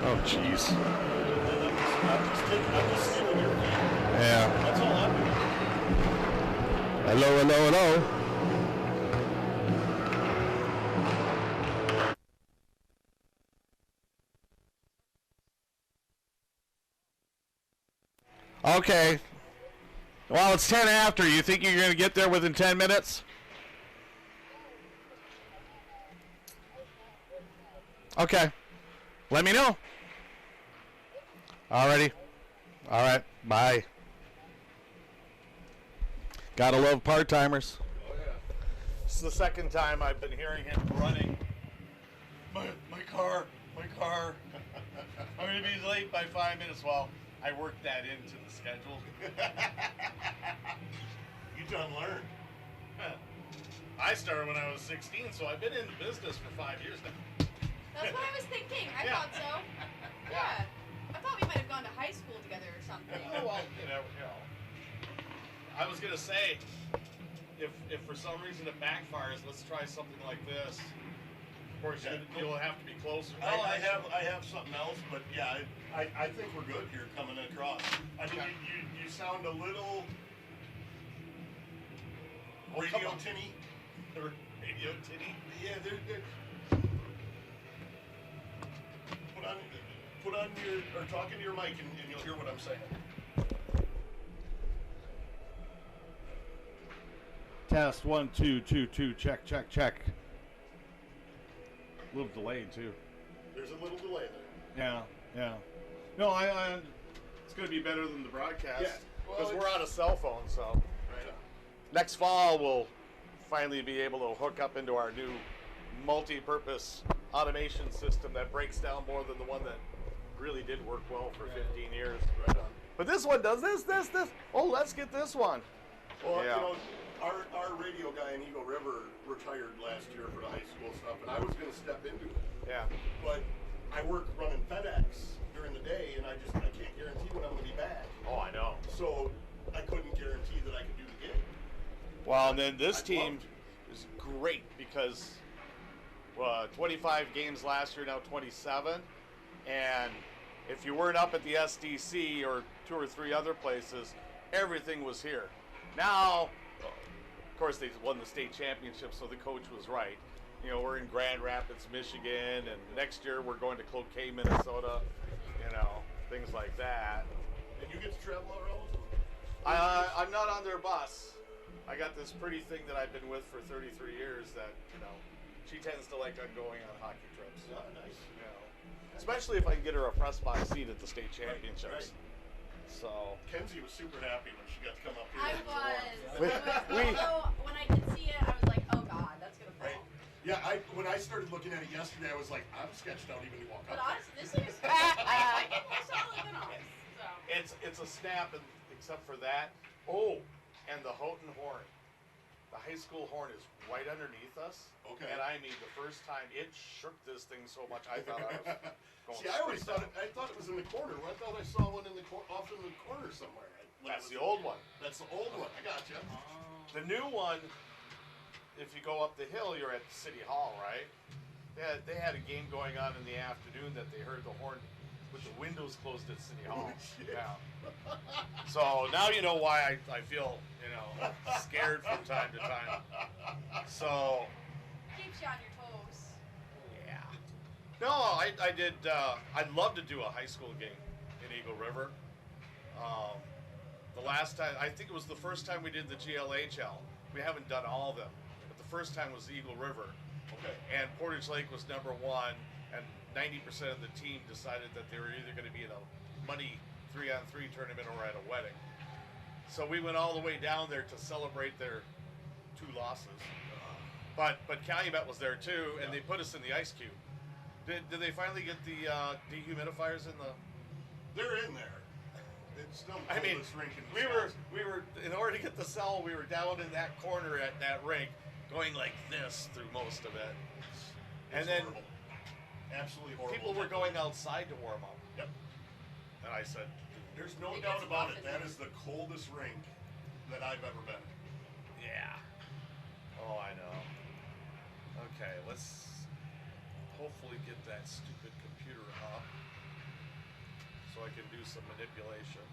Oh, jeez. I'm just stealing your feet. Yeah. That's all I'm doing. Hello, hello, hello. Okay. Well, it's 10 after. You think you're going to get there within 10 minutes? Okay. Let me know. Alrighty. All right. Bye. Gotta love part-timers. Oh, yeah. This is the second time I've been hearing him running. My car. I'm going to be late by 5 minutes. Well, I worked that into the schedule. You done learned. I started when I was 16, so I've been in business for 5 years now. That's what I was thinking. I thought so. Yeah. I thought we might have gone to high school together or something. Oh, well, you know. I was going to say, if for some reason it backfires, let's try something like this. Of course, you'll have to be closer. Well, I have something else, but yeah, I think we're good here coming across. I mean, you sound a little radio tinny. Radio tinny? Yeah, they're put on your, or talk into your mic and you'll hear what I'm saying. Test 1 2 2 2 check. A little delayed too. There's a little delay there. Yeah. No, it's going to be better than the broadcast. Yeah. Because Well, we're on a cell phone, so. Right on. Next fall, we'll finally be able to hook up into our new multi-purpose automation system that breaks down more than the one that really did work well for 15 years. Right on. But this one does this. Oh, let's get this one. Well, Yeah. you know, our radio guy in Eagle River retired last year for the high school stuff, and I was going to step into it. Yeah. But I work running FedEx during the day, and I can't guarantee when I'm going to be back. Oh, I know. So I couldn't guarantee that I could do the gig. Well, and then this I'd team love is great because 25 games last year, now 27. And if you weren't up at the SDC or 2 or 3 other places, everything was here. Now, of course, they won the state championship, so the coach was right. You know, we're in Grand Rapids, Michigan, and next year we're going to Cloquet, Minnesota, you know, things like that. And you get to travel around? I'm not on their bus. I got this pretty thing that I've been with for 33 years that, you know, she tends to like going on hockey trips. Oh, nice. You know, especially if I can get her a press box seat at the state championships. Right. So. Kenzie was super happy when she got to come up here. I was. We- Although, when I could see it, I was like, oh God, that's going to fall. Right. Yeah, when I started looking at it yesterday, I was like, I'm sketched out even to walk But up. honestly, this is solid and honest. So. It's a snap, except for that. Oh, and the Houghton horn. The high school horn is right underneath us. Okay. And I mean, the first time it shook this thing so much, I thought I was going. See, I always thought it was in the corner. I thought I saw one off in the corner somewhere. That's the old one. That's the old one. I gotcha. The new one, if you go up the hill, you're at City Hall, right? They had a game going on in the afternoon that they heard the horn with the windows closed at City Hall. Shit. Yeah. So now you know why I feel, you know, scared from time to time. So. Keeps you on your toes. Yeah. No, I did. I'd love to do a high school game in Eagle River. The last time, I think it was the first time we did the GLHL. We haven't done all of them, but the first time was Eagle River. Okay. And Portage Lake was number 1, and 90% of the team decided that they were either going to be in a money 3-on-3 tournament or at a wedding. So we went all the way down there to celebrate their 2 losses. But Calumet was there too, and they put us in the ice cube. Did they finally get the dehumidifiers in the? They're in there. It's still the I mean, coldest rink in we Wisconsin. were in order to get the cell, we were down in that corner at that rink, going like this through most of it. And It's then horrible. Absolutely horrible. people were going outside to warm up. Yep. And I said, There's no It doubt gets about rough it. in That there. is the coldest rink that I've ever been in. yeah. Oh, I know. Okay, let's hopefully get that stupid computer up. so I can do some manipulation.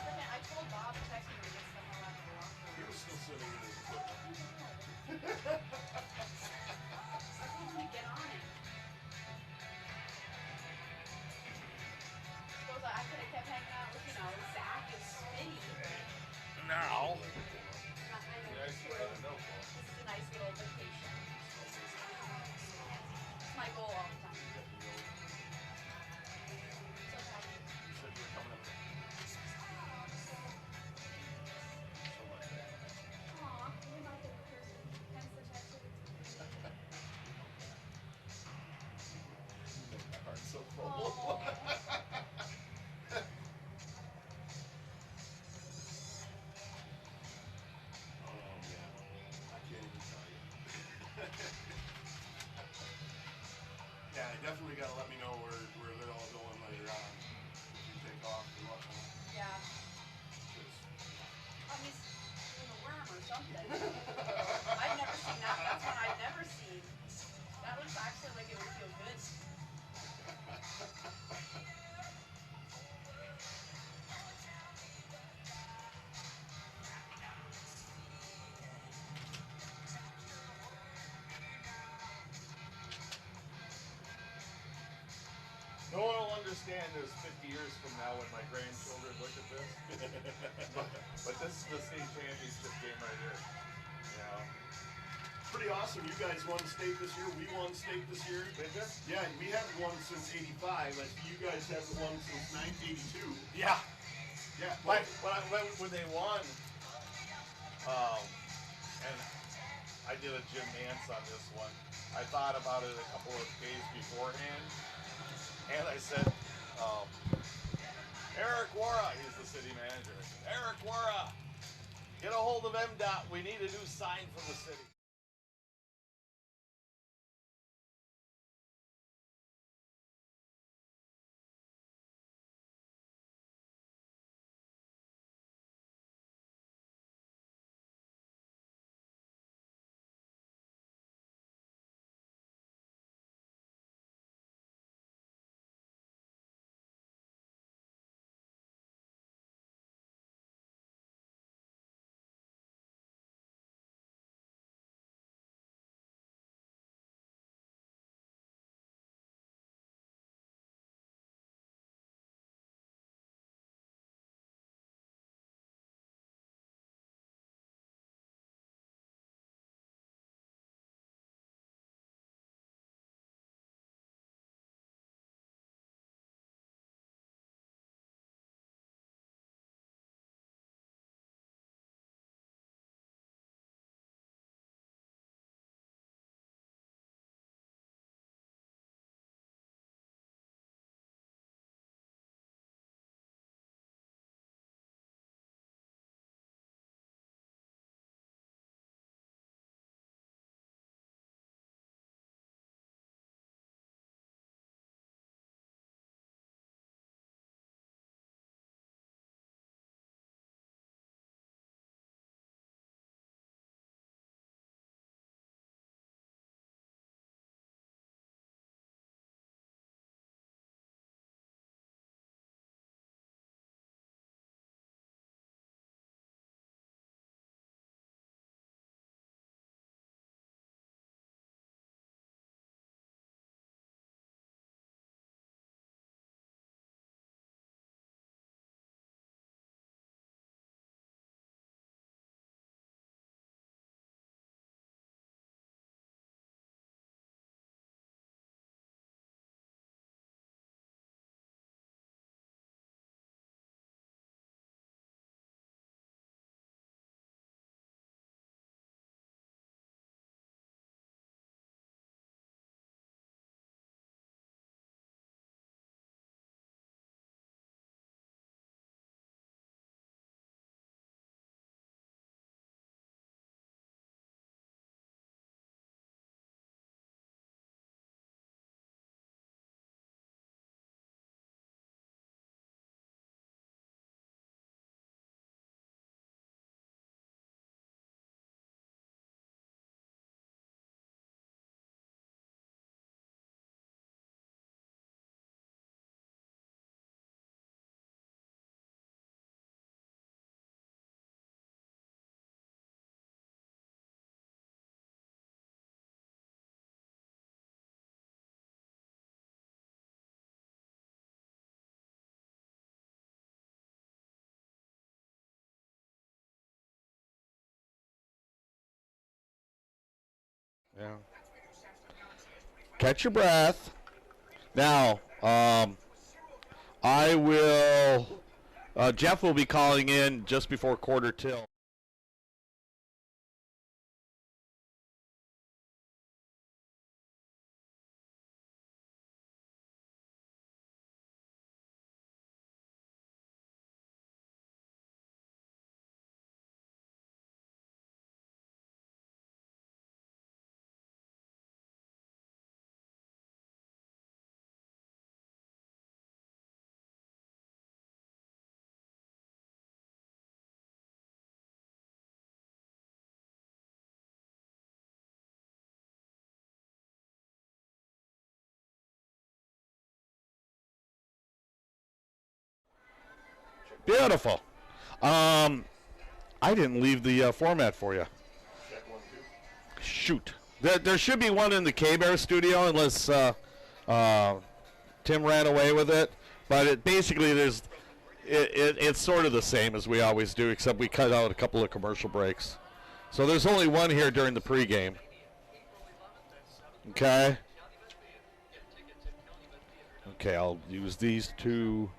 Okay, I told Bob to text me to get stuff out of the locker He room. was still sitting in his equipment. I told him to get on it. Suppose I could have kept hanging out with, Zach and Spinny. Now. I know, Yeah, I it's see true. that in no fault. This is a nice little vacation. It's my goal all the time. So happy. You said you were coming up. So much better. Aw, you're my favorite person. Hence the tattoo. You make my heart so full. Aw. Oh yeah, I can't even tell you. Yeah, definitely gotta let me know where they're all going later on. If you take off and whatnot. Yeah. 'Cause Oh, he's doing a worm or something. I've never seen that. That's one I've never seen. That looks actually like it would feel good. No one will understand this 50 years from now when my grandchildren look at this. But this is the state championship game right here. You know? pretty awesome. You guys won state this year. We won state this year. Did you? Yeah, we haven't won since '85. You guys haven't won since 1982. Yeah. Yeah. When they won, and I did a Jim Nance on this one. I thought about it a couple of days beforehand, and I said, Eric Wara, he's the city manager. Eric Wara, get a hold of MDOT. We need a new sign for the city. Yeah. Catch your breath. Now, I will. Jeff will be calling in just before quarter till. Beautiful. I didn't leave the format for you. Shoot. There should be one in the K-Bear studio unless Tim ran away with it. But it basically it's sort of the same as we always do, except we cut out a couple of commercial breaks. So there's only one here during the pregame. Okay. Okay, I'll use these two.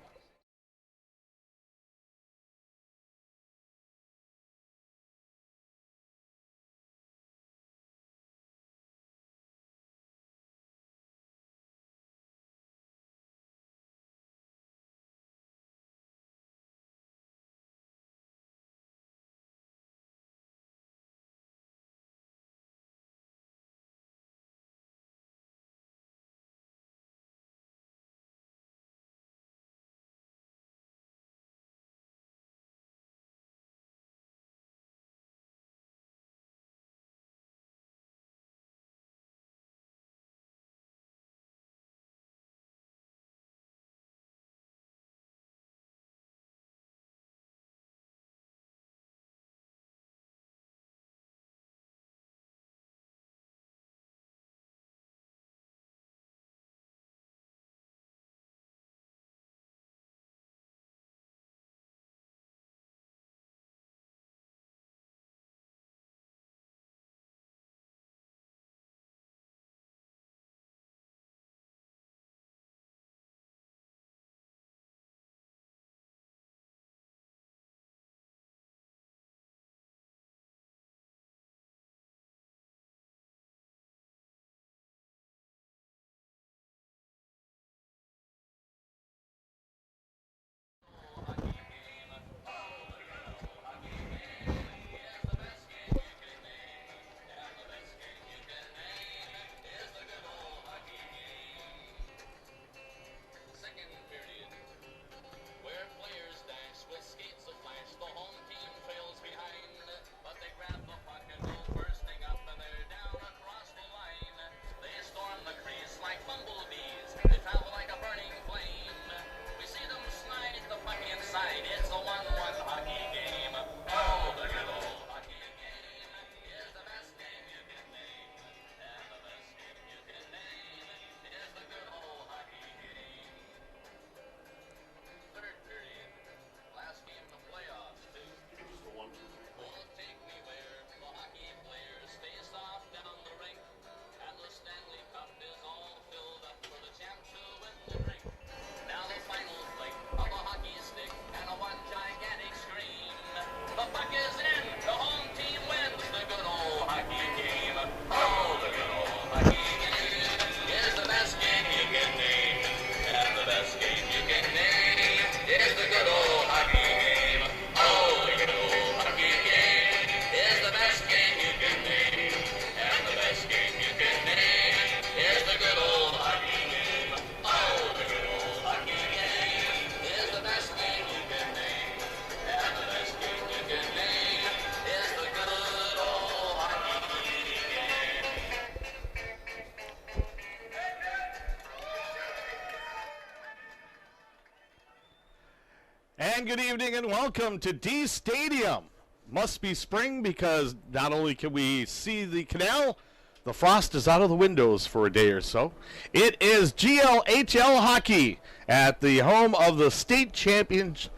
And good evening and welcome to D Stadium. Must be spring because not only can we see the canal, the frost is out of the windows for a day or so. It is GLHL hockey at the home of the state champions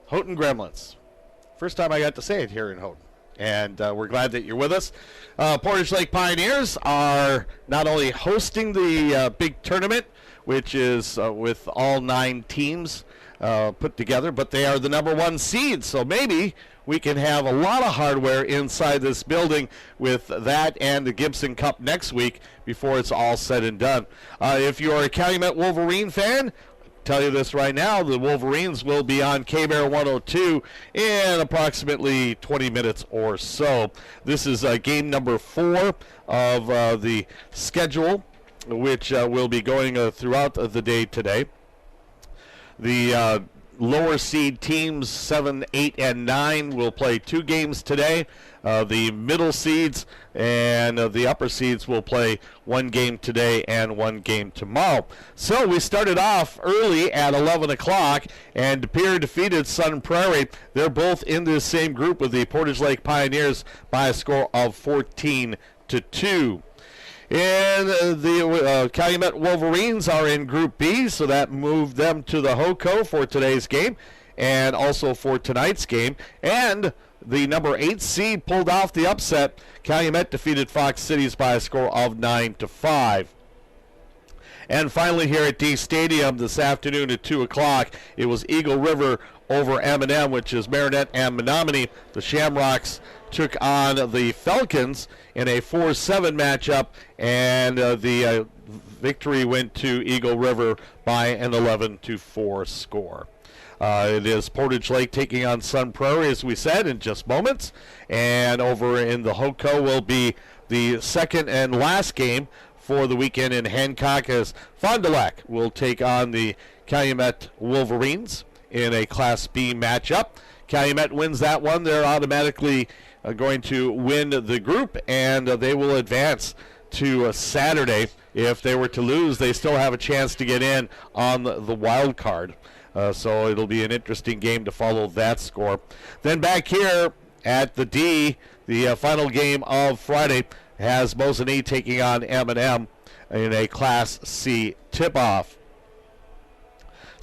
Houghton Gremlins. First time I got to say it here in Houghton. and we're glad that you're with us. Portage Lake Pioneers are not only hosting the big tournament, which is with all 9 teams put together, but they are the #1 seed, so maybe we can have a lot of hardware inside this building with that and the Gibson Cup next week before it's all said and done. If you're a Calumet Wolverine fan, tell you this right now, the Wolverines will be on K-Bear 102 in approximately 20 minutes or so. This is game number 4 of the schedule, which will be going throughout the day today. The lower seed teams 7, 8, and 9 will play 2 games today. The middle seeds and the upper seeds will play 1 game today and 1 game tomorrow. So we started off early at 11 o'clock, and De Pere defeated Sun Prairie. They're both in this same group with the Portage Lake Pioneers by a score of 14-2. And the Calumet Wolverines are in Group B, so that moved them to the HOCO for today's game and also for tonight's game. And the number 8 seed pulled off the upset. Calumet defeated Fox Cities by a score of 9-5. And finally here at D Stadium this afternoon at 2 o'clock, it was Eagle River over M&M, which is Marinette and Menominee. The Shamrocks took on the Falcons in a 4-7 matchup, and the victory went to Eagle River by an 11-4 score. It is Portage Lake taking on Sun Prairie, as we said, in just moments. And over in the HOCO will be the second and last game for the weekend in Hancock, as Fond du Lac will take on the Calumet Wolverines in a Class B matchup. Calumet wins that one. They're automatically going to win the group, and they will advance to Saturday. If they were to lose, they still have a chance to get in on the wild card. So it'll be an interesting game to follow that score. Then back here at the D, the final game of Friday has Mosinee taking on M&M in a Class C tip-off.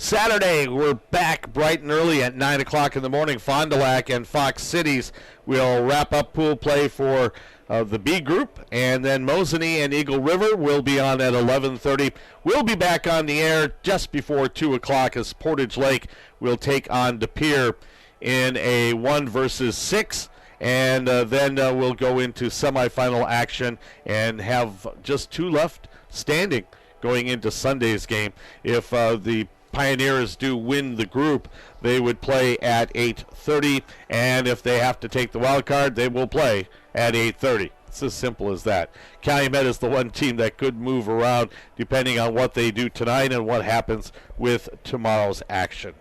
Saturday, we're back bright and early at 9 o'clock in the morning. Fond du Lac and Fox Cities will wrap up pool play for the B group, and then Mosinee and Eagle River will be on at 11:30. We'll be back on the air just before 2 o'clock as Portage Lake will take on De Pere in a 1-6, and then we'll go into semifinal action and have just 2 left standing going into Sunday's game. If the Pioneers do win the group, they would play at 8:30, and if they have to take the wild card, they will play at 8:30. It's as simple as that. Calumet is the one team that could move around depending on what they do tonight and what happens with tomorrow's action.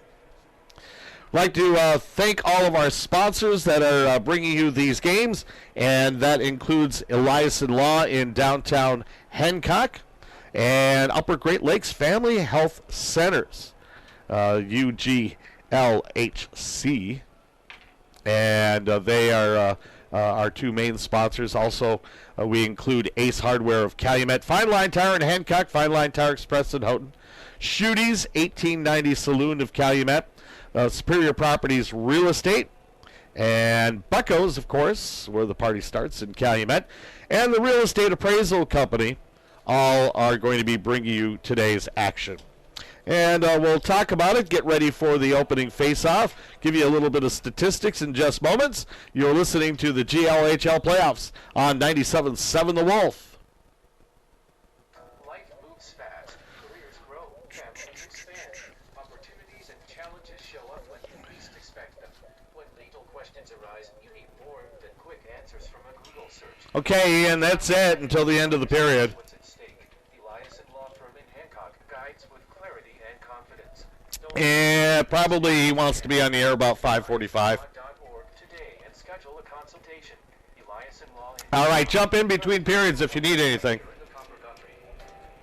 I'd like to thank all of our sponsors that are bringing you these games, and that includes Eliason Law in downtown Hancock and Upper Great Lakes Family Health Centers, UGLHC, and they are our 2 main sponsors. Also, we include Ace Hardware of Calumet, Fine Line Tire in Hancock, Fine Line Tire Express in Houghton, Schudy's 1890 Saloon of Calumet, Superior Properties Real Estate, and Bucko's, of course, where the party starts in Calumet, and the Real Estate Appraisal Company. All are going to be bringing you today's action. And we'll talk about it, get ready for the opening face-off, give you a little bit of statistics in just moments. You're listening to the GLHL Playoffs on 97.7 The Wolf. Life moves fast, careers grow, families expand, opportunities and challenges show up when you least expect them. When legal questions arise, you need more than quick answers from a Google search. Okay, and that's it until the end of the period. And probably he wants to be on the air about 5:45. All right, jump in between periods if you need anything.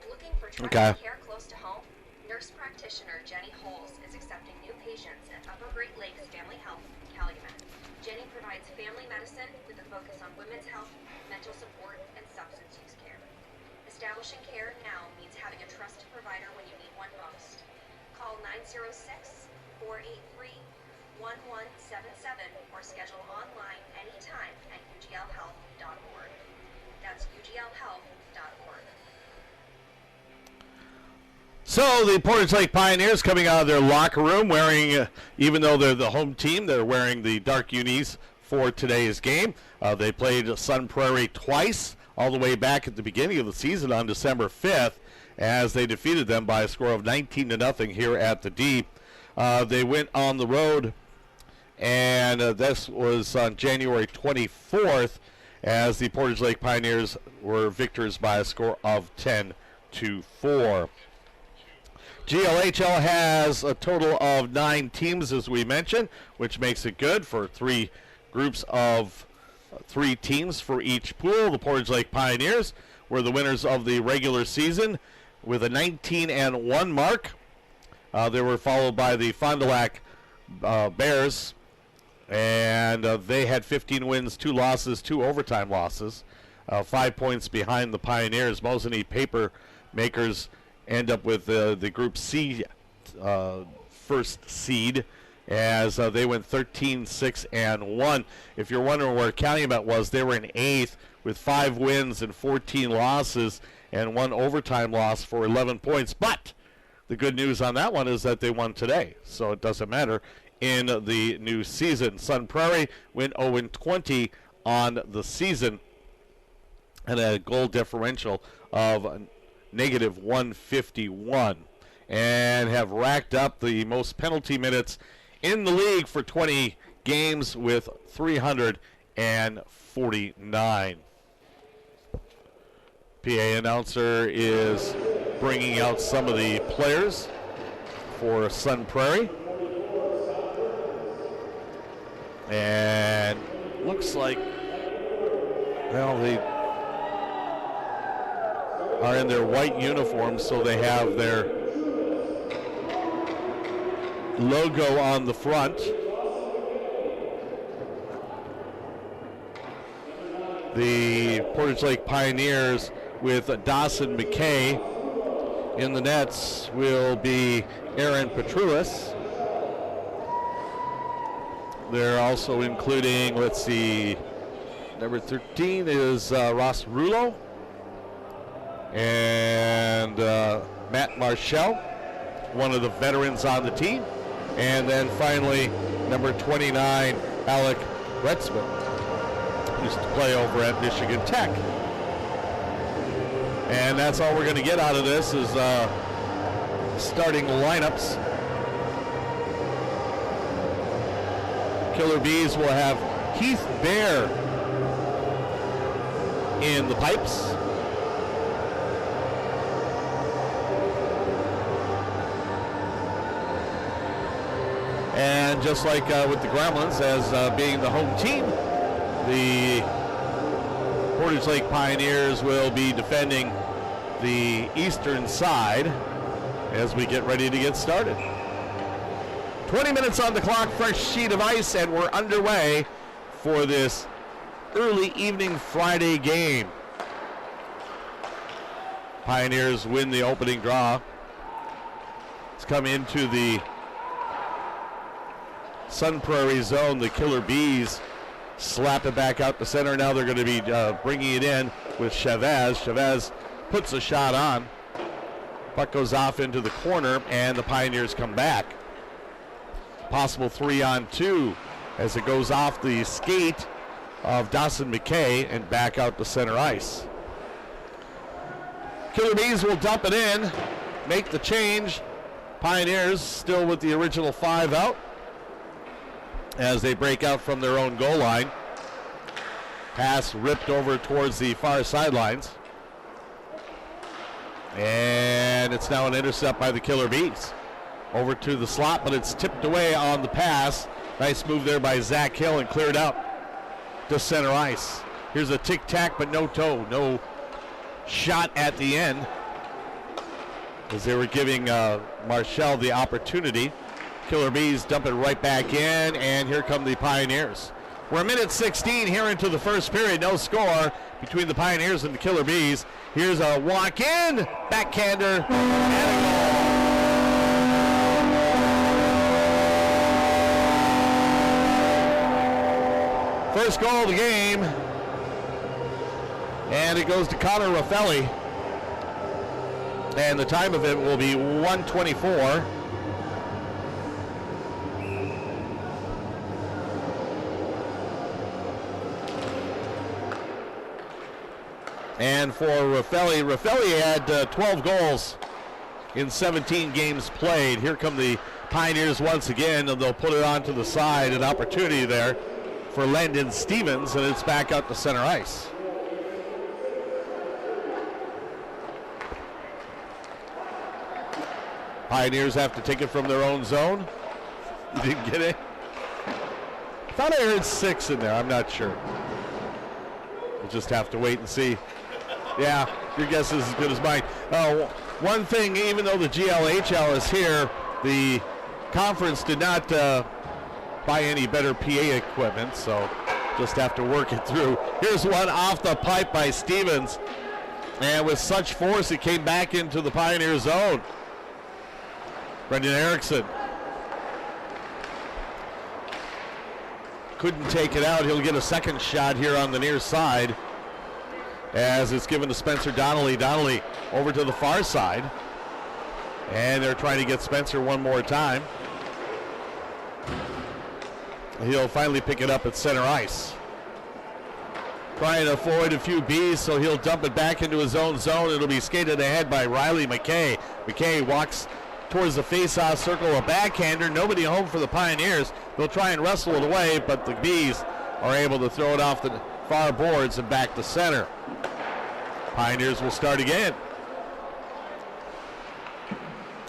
Looking for Okay. care close to home? Nurse practitioner Jenny Holes is accepting new patients at Upper Great Lakes Family Health in Calumet. Jenny provides family medicine with a focus on women's health, mental support, and substance use care. Establishing care now means having a trusted provider when you need one most. Call 906-483-5787 1177 or schedule online anytime at uglhealth.org. That's uglhealth.org. So the Portage Lake Pioneers coming out of their locker room wearing, even though they're the home team, they're wearing the dark unis for today's game. They played Sun Prairie twice, all the way back at the beginning of the season on December 5th, as they defeated them by a score of 19-0 here at the D. They went on the road, and this was on January 24th, as the Portage Lake Pioneers were victors by a score of 10-4. GLHL has a total of 9 teams, as we mentioned, which makes it good for 3 groups of 3 teams for each pool. The Portage Lake Pioneers were the winners of the regular season with a 19-1 mark. They were followed by the Fond du Lac Bears, and they had 15 wins, 2 losses, 2 overtime losses, 5 points behind the Pioneers. Mosinee Paper Makers end up with the Group C first seed, as they went 13-6-1. If you're wondering where Calumet was, they were in 8th with 5 wins and 14 losses and 1 overtime loss for 11 points. But the good news on that one is that they won today, so it doesn't matter in the new season. Sun Prairie went 0-20 on the season and a goal differential of negative 151, and have racked up the most penalty minutes in the league for 20 games with 349. PA announcer is bringing out some of the players for Sun Prairie. And looks like, well, they are in their white uniforms, so they have their logo on the front. The Portage Lake Pioneers with Dawson McKay in the nets will be Aaron Petrulis. They're also including, let's see, number 13 is Ross Rulo and Matt Marshall, one of the veterans on the team. And then finally, number 29, Alec Retzman, used to play over at Michigan Tech. And that's all we're going to get out of this is starting lineups. Killer Bees will have Heath Bear in the pipes. And just like with the Gremlins, as being the home team, the Portage Lake Pioneers will be defending the eastern side as we get ready to get started. 20 minutes on the clock, fresh sheet of ice, and we're underway for this early evening Friday game. Pioneers win the opening draw. Let's come into the Sun Prairie zone. The Killer Bees slap it back out the center. Now they're going to be bringing it in with Chavez. Chavez puts a shot on. Puck goes off into the corner, and the Pioneers come back. Possible 3-on-2 as it goes off the skate of Dawson McKay and back out to center ice. Killer Bees will dump it in, make the change. Pioneers still with the original 5 out as they break out from their own goal line. Pass ripped over towards the far sidelines. And it's now an intercept by the Killer Bees. Over to the slot, but it's tipped away on the pass. Nice move there by Zach Hill and cleared out to center ice. Here's a tic-tac, but no toe, no shot at the end, as they were giving Marshall the opportunity. Killer Bees dump it right back in, and here come the Pioneers. We're a minute 16 here into the first period. No score between the Pioneers and the Killer Bees. Here's a walk-in, backhander, and a goal. First goal of the game. And it goes to Connor Raffelli. And the time of it will be 1:24. And for Raffelli had 12 goals in 17 games played. Here come the Pioneers once again, and they'll put it onto the side. An opportunity there for Landon Stevens, and it's back out to center ice. Pioneers have to take it from their own zone. You didn't get it? I thought I heard 6 in there. I'm not sure. We'll just have to wait and see. Yeah, your guess is as good as mine. One thing, even though the GLHL is here, the conference did not buy any better PA equipment, so just have to work it through. Here's one off the pipe by Stevens, and with such force it came back into the Pioneer zone. Brendan Erickson couldn't take it out. He'll get a second shot here on the near side as it's given to Spencer Donnelly. Donnelly over to the far side, and they're trying to get Spencer one more time. He'll finally pick it up at center ice. Trying to avoid a few Bs, so he'll dump it back into his own zone. It'll be skated ahead by Riley McKay. McKay walks towards the face-off circle, a backhander. Nobody home for the Pioneers. They'll try and wrestle it away, but the Bees are able to throw it off the far boards and back to center. Pioneers will start again.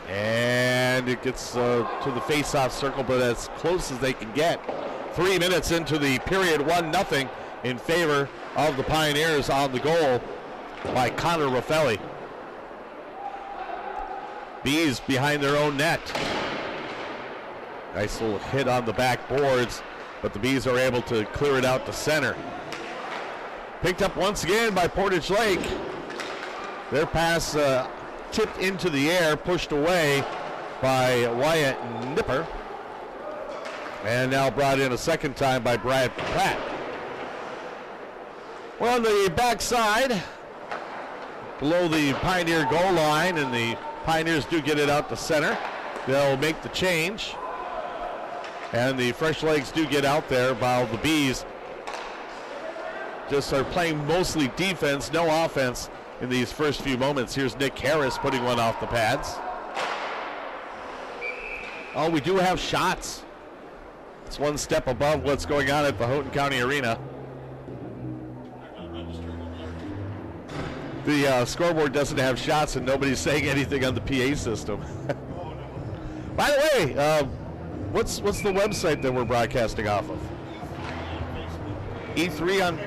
And it gets to the face-off circle, but as close as they can get. 3 minutes into the period, 1-0 in favor of the Pioneers on the goal by Connor Raffelli. Bees behind their own net. Nice little hit on the back boards, but the Bees are able to clear it out to center. Picked up once again by Portage Lake. Their pass tipped into the air, pushed away by Wyatt Nipper. And now brought in a second time by Brad Pratt. Well, on the backside, below the Pioneer goal line, and the Pioneers do get it out to center. They'll make the change. And the Fresh Legs do get out there while the Bees just are playing mostly defense, no offense in these first few moments. Here's Nick Harris putting one off the pads. Oh, we do have shots. It's one step above what's going on at the Houghton County Arena. The scoreboard doesn't have shots, and nobody's saying anything on the PA system. By the way, what's the website that we're broadcasting off of? E3 on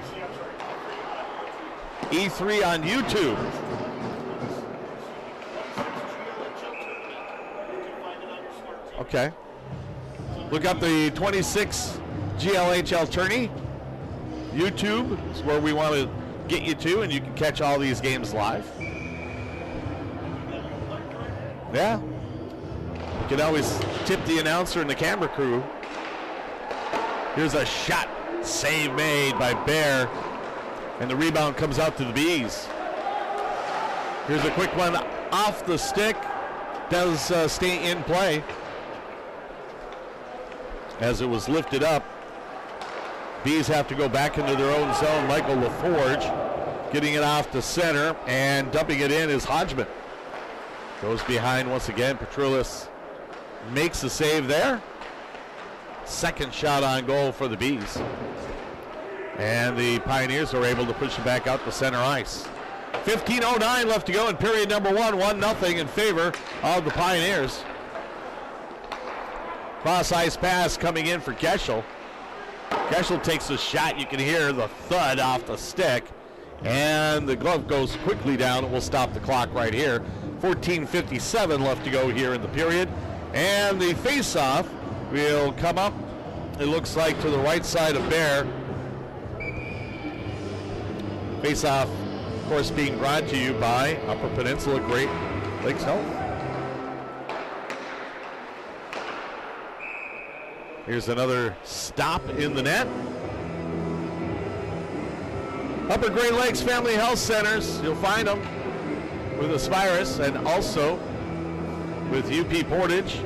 YouTube. Okay. Look up the 26 GLHL tourney. YouTube is where we want to get you to, and you can catch all these games live. Yeah. You can always tip the announcer and the camera crew. Here's a shot. Save made by Bear. And the rebound comes out to the Bees. Here's a quick one off the stick. Does stay in play. As it was lifted up. Bees have to go back into their own zone. Michael LaForge getting it off to center, and dumping it in is Hodgman. Goes behind once again. Petrulis makes the save there. Second shot on goal for the Bees. And the Pioneers are able to push it back out to center ice. 15:09 left to go in period number 1. 1-0 in favor of the Pioneers. Cross ice pass coming in for Geschel. Geschel takes a shot. You can hear the thud off the stick. And the glove goes quickly down. It will stop the clock right here. 14:57 left to go here in the period. And the face-off will come up, it looks like, to the right side of Bear. Face-off, of course, being brought to you by Upper Peninsula Great Lakes Health. Here's another stop in the net. Upper Great Lakes Family Health Centers, you'll find them with Aspirus and also with UP Portage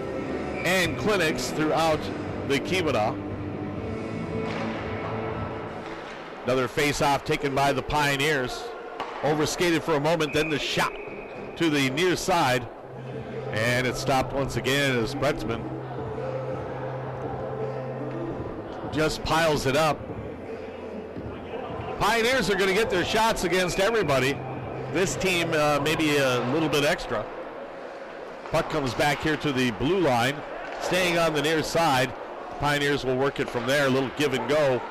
and clinics throughout the Keweenaw. Another face-off taken by the Pioneers. Overskated for a moment, then the shot to the near side. And it stopped once again as Bretzman just piles it up. Pioneers are going to get their shots against everybody. This team maybe a little bit extra. Puck comes back here to the blue line, staying on the near side. Pioneers will work it from there, a little give and go.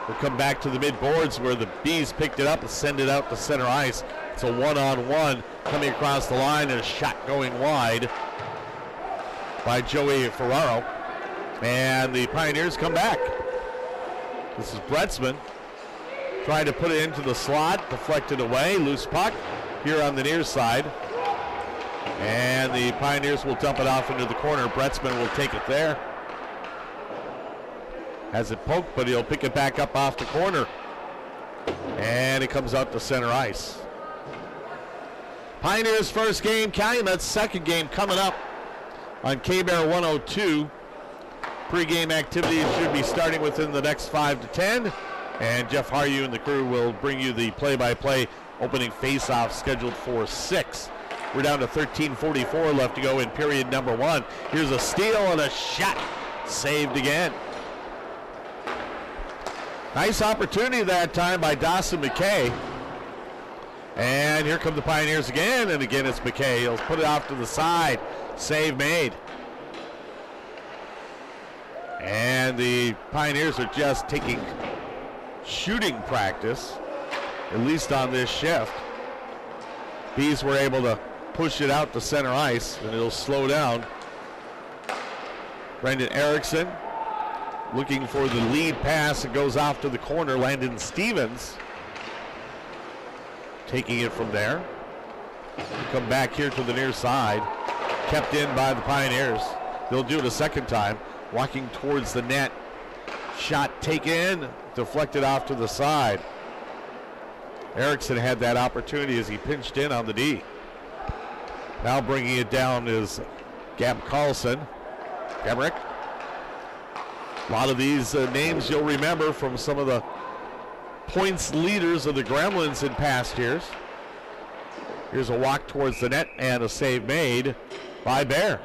We'll come back to the mid boards where the Bees picked it up and send it out to center ice. It's a one-on-one coming across the line and a shot going wide by Joey Ferraro. And the Pioneers come back. This is Bretzman trying to put it into the slot, deflected away, loose puck here on the near side. And the Pioneers will dump it off into the corner. Bretzman will take it there. Has it poked, but he'll pick it back up off the corner. And it comes out to center ice. Pioneers' first game, Calumet's second game coming up on K-Bear 102. Pre-game activities should be starting within the next 5 to 10. And Jeff Haryu and the crew will bring you the play-by-play opening face-off scheduled for 6. We're down to 13:44 left to go in period number 1. Here's a steal and a shot. Saved again. Nice opportunity that time by Dawson McKay. And here come the Pioneers again, and again it's McKay. He'll put it off to the side. Save made. And the Pioneers are just taking shooting practice, at least on this shift. Bees were able to push it out to center ice, and it'll slow down. Brendan Erickson looking for the lead pass. It goes off to the corner. Landon Stevens taking it from there. Come back here to the near side. Kept in by the Pioneers. They'll do it a second time. Walking towards the net. Shot taken. Deflected off to the side. Erickson had that opportunity as he pinched in on the D. Now bringing it down is Gab Carlson. Gabrick. A lot of these names you'll remember from some of the points leaders of the Gremlins in past years. Here's a walk towards the net and a save made by Bear.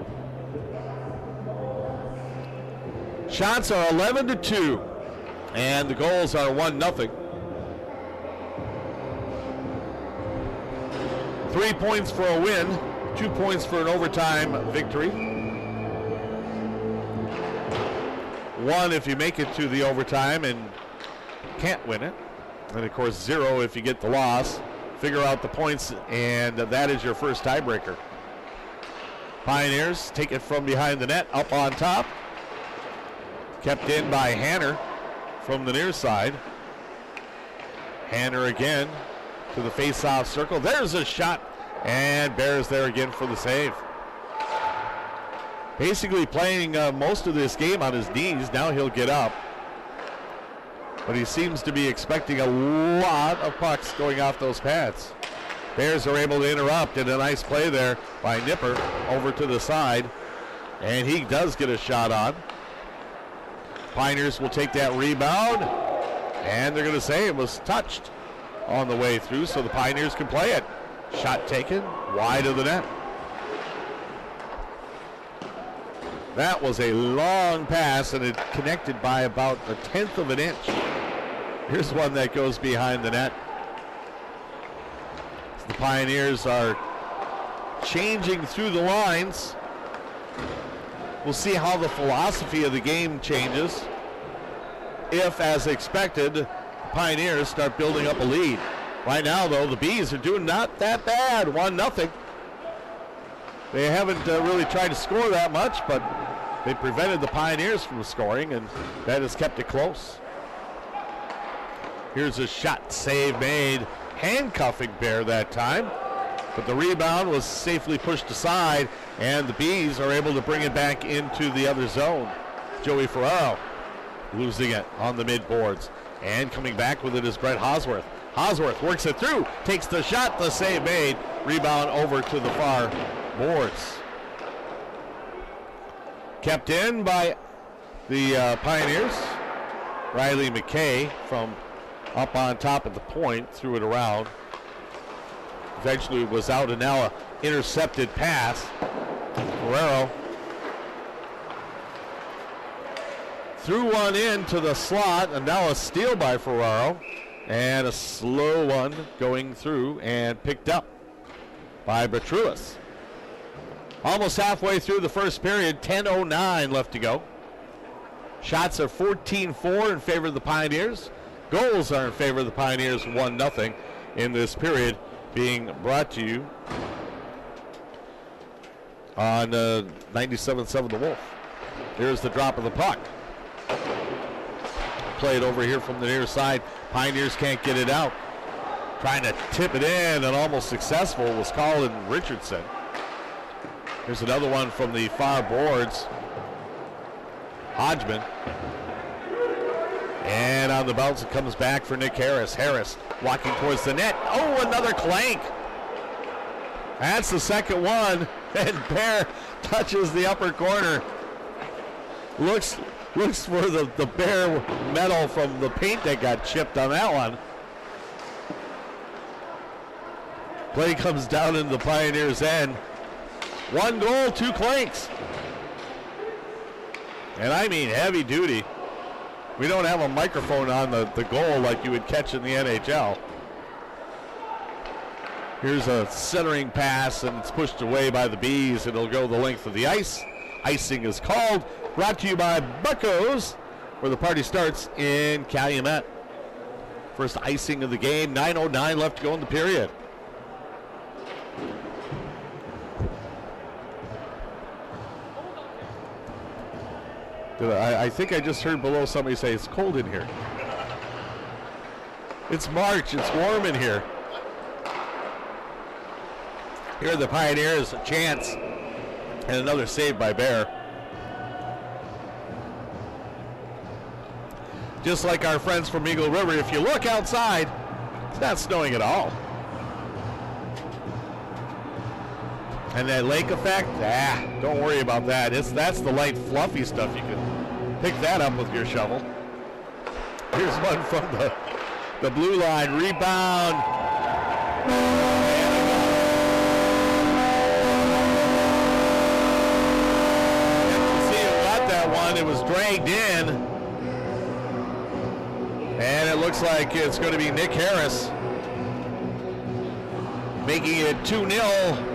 Shots are 11-2, and the goals are 1-0. 3 points for a win, 2 points for an overtime victory. 1 if you make it to the overtime and can't win it. And of course 0 if you get the loss. Figure out the points, and that is your first tiebreaker. Pioneers take it from behind the net, up on top. Kept in by Hanner from the near side. Hanner again to the face-off circle. There's a shot, and Bears there again for the save. Basically playing most of this game on his knees. Now he'll get up. But he seems to be expecting a lot of pucks going off those pads. Bears are able to interrupt, and a nice play there by Nipper over to the side. And he does get a shot on. Pioneers will take that rebound, and they're going to say it was touched on the way through, so the Pioneers can play it. Shot taken wide of the net. That was a long pass, and it connected by about 1/10 of an inch. Here's one that goes behind the net. The Pioneers are changing through the lines. We'll see how the philosophy of the game changes. If, as expected, the Pioneers start building up a lead. Right now, though, the Bees are doing not that bad, 1-0. They haven't really tried to score that much, but they prevented the Pioneers from scoring, and that has kept it close. Here's a shot, save made, handcuffing Bear that time, but the rebound was safely pushed aside, and the Bees are able to bring it back into the other zone. Joey Ferraro losing it on the mid boards, and coming back with it is Brett Hosworth. Hosworth works it through, takes the shot, the save made. Rebound over to the far boards. Kept in by the Pioneers. Riley McKay from up on top of the point, threw it around. Eventually was out, and now a intercepted pass. Ferrero threw one into the slot, and now a steal by Ferraro. And a slow one going through and picked up by Bertrulis. Almost halfway through the first period, 10:09 left to go. Shots are 14-4 in favor of the Pioneers. Goals are in favor of the Pioneers, 1-0 in this period, being brought to you on 97.7 The Wolf. Here's the drop of the puck. Played over here from the near side. Pioneers can't get it out. Trying to tip it in, and almost successful was Colin Richardson. Here's another one from the far boards. Hodgman. And on the bounce, it comes back for Nick Harris. Harris walking towards the net. Oh, another clank. That's the second one. And Bear touches the upper corner. Looks for the bare metal from the paint that got chipped on that one. Play comes down into the Pioneers' end. 1 goal, 2 clanks. And I mean heavy duty. We don't have a microphone on the goal like you would catch in the NHL. Here's a centering pass, and it's pushed away by the Bees. It'll go the length of the ice. Icing is called. Brought to you by Bucco's, where the party starts in Calumet. First icing of the game. 9:09 left to go in the period. I think I just heard below somebody say it's cold in here. It's March. It's warm in here. Here are the Pioneers, a chance, and another save by Bear. Just like our friends from Eagle River, if you look outside, it's not snowing at all. And that lake effect, don't worry about that. That's the light, fluffy stuff. You can pick that up with your shovel. Here's one from the blue line. Rebound. See who got that one. It was dragged in. And it looks like it's going to be Nick Harris making it 2-0.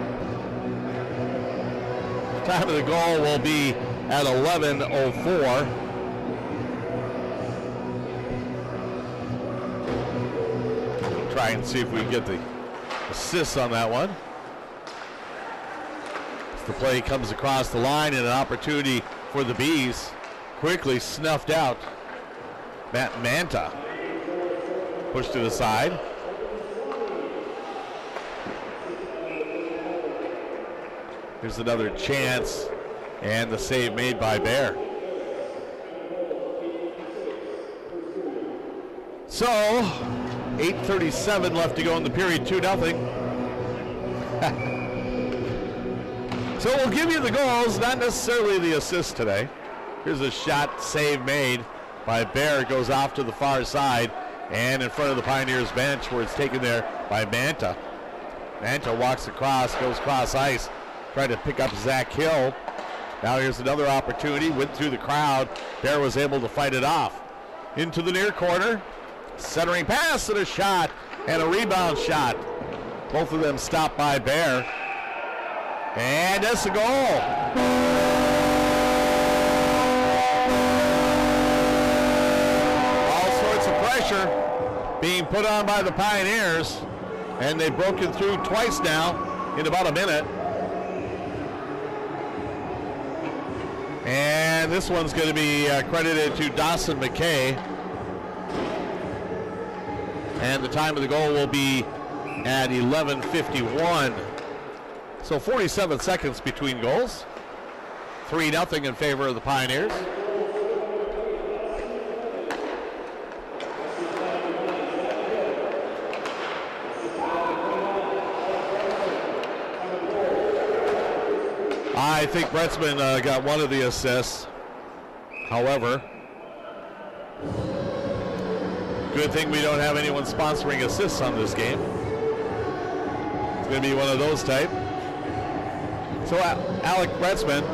Time of the goal will be at 11:04. Try and see if we can get the assist on that one. As the play comes across the line, and an opportunity for the Bees. Quickly snuffed out. Matt Manta pushed to the side. Here's another chance, and the save made by Bear. So, 8:37 left to go in the period, 2-0. So we'll give you the goals, not necessarily the assist today. Here's a shot, save made by Bear. It goes off to the far side and in front of the Pioneers bench, where it's taken there by Manta. Manta walks across, goes cross ice. Tried to pick up Zach Hill. Now here's another opportunity. Went through the crowd. Bear was able to fight it off. Into the near corner. Centering pass and a shot. And a rebound shot. Both of them stopped by Bear. And that's a goal. All sorts of pressure being put on by the Pioneers. And they've broken through twice now in about a minute. And this one's going to be credited to Dawson McKay. And the time of the goal will be at 11:51. So 47 seconds between goals. 3-0 in favor of the Pioneers. I think Bretzman got one of the assists. However, good thing we don't have anyone sponsoring assists on this game. It's going to be one of those type. So Alec Bretzman.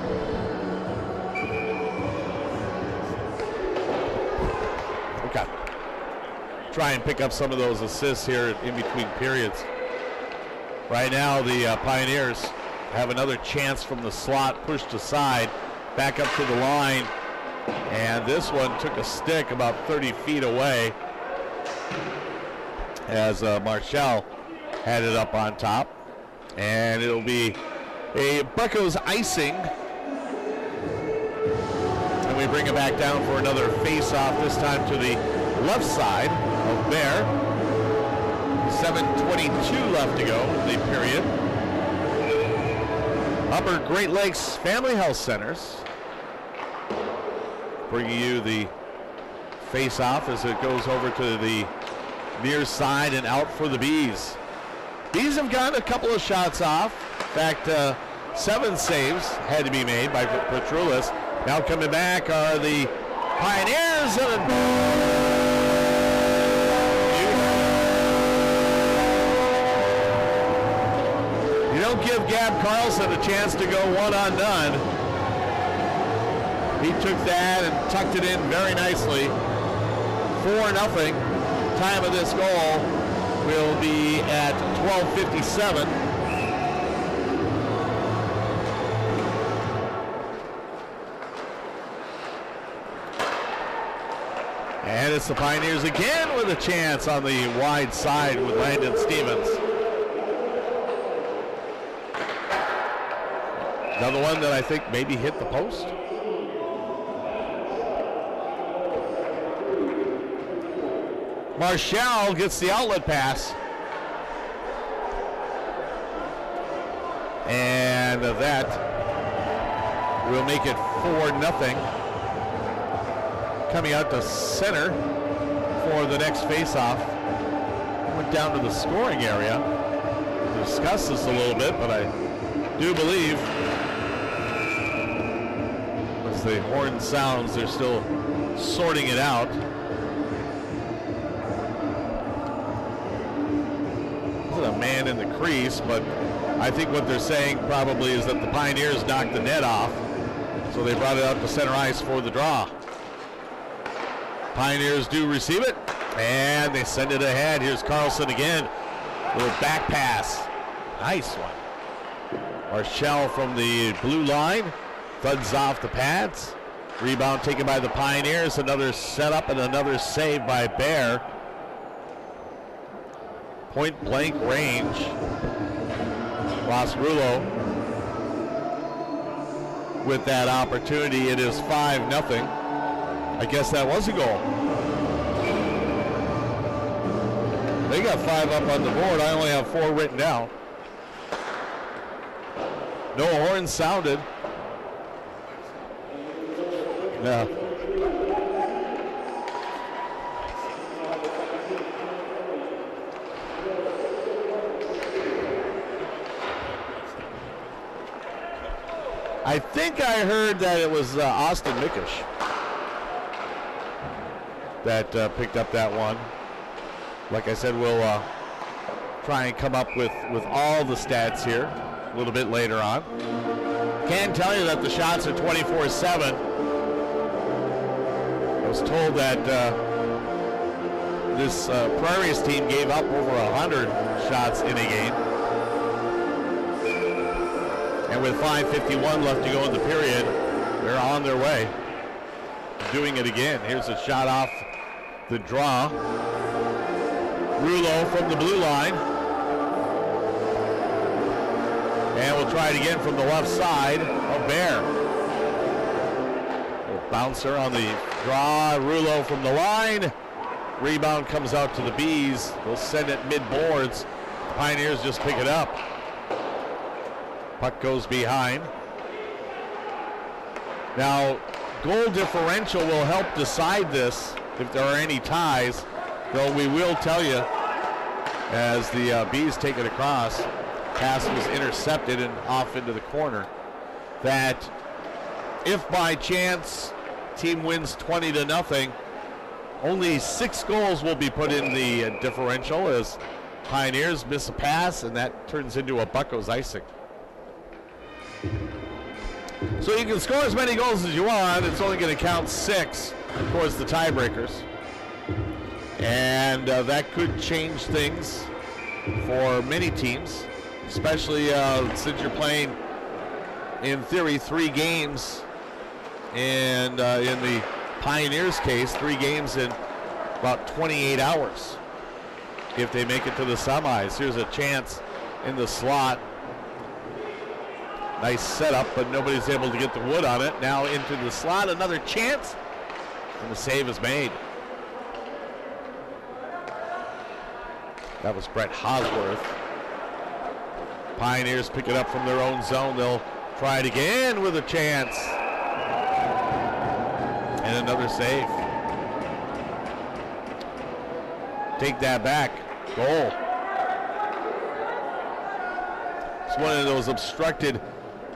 Okay. Try and pick up some of those assists here in between periods. Right now the Pioneers have another chance from the slot, pushed aside, back up to the line. And this one took a stick about 30 feet away as Marshall had it up on top. And it'll be a Buccos icing. And we bring it back down for another face-off, this time to the left side of Bear. 7:22 left to go in the period. Upper Great Lakes Family Health Centers bringing you the face-off as it goes over to the near side and out for the Bees. Bees have gotten a couple of shots off. In fact, 7 saves had to be made by Petroulis. Now coming back are the Pioneers. You don't give Gab Carlson a chance to go one-on-none. He took that and tucked it in very nicely. 4-0. Time of this goal will be at 12:57. And it's the Pioneers again with a chance on the wide side with Landon Stevens. Another one that I think maybe hit the post. Marshall gets the outlet pass. And that will make it 4-0. Coming out to center for the next faceoff. Went down to the scoring area to discuss this a little bit, but I do believe as the horn sounds, they're still sorting it out. A man in the crease, but I think what they're saying probably is that the Pioneers knocked the net off, so they brought it up to center ice for the draw. Pioneers do receive it, and they send it ahead. Here's Carlson again with a back pass. Nice one. Marshall from the blue line thuds off the pads. Rebound taken by the Pioneers. Another setup and another save by Bear. Point blank range. Ross Rulo with that opportunity. It is 5-0. I guess that was a goal. They got 5 up on the board. I only have 4 written down. No horn sounded. Yeah. I think I heard that it was Austin Mickish that picked up that one. Like I said, we'll try and come up with all the stats here a little bit later on. Can tell you that the shots are 24/7. I was told that this Prairie's team gave up over 100 shots in a game. And with 5:51 left to go in the period, they're on their way. Doing it again. Here's a shot off the draw. Rulo from the blue line. And we'll try it again from the left side of Bear. A bouncer on the draw. Rulo from the line. Rebound comes out to the Bees. They'll send it mid-boards. The Pioneers just pick it up. Puck goes behind. Now, goal differential will help decide this if there are any ties, though we will tell you as the Bees take it across. Pass was intercepted and off into the corner. that if by chance team wins 20-0, only 6 goals will be put in the differential as Pioneers miss a pass, and that turns into a Buccos icing. So you can score as many goals as you want. It's only going to count 6 towards the tiebreakers. And that could change things for many teams, especially since you're playing, in theory, 3 games. And in the Pioneers' case, 3 games in about 28 hours if they make it to the semis. Here's a chance in the slot. Nice setup, but nobody's able to get the wood on it. Now into the slot, another chance, and the save is made. That was Brett Hosworth. Pioneers pick it up from their own zone. They'll try it again with a chance. And another save. Take that back. Goal. It's one of those obstructed,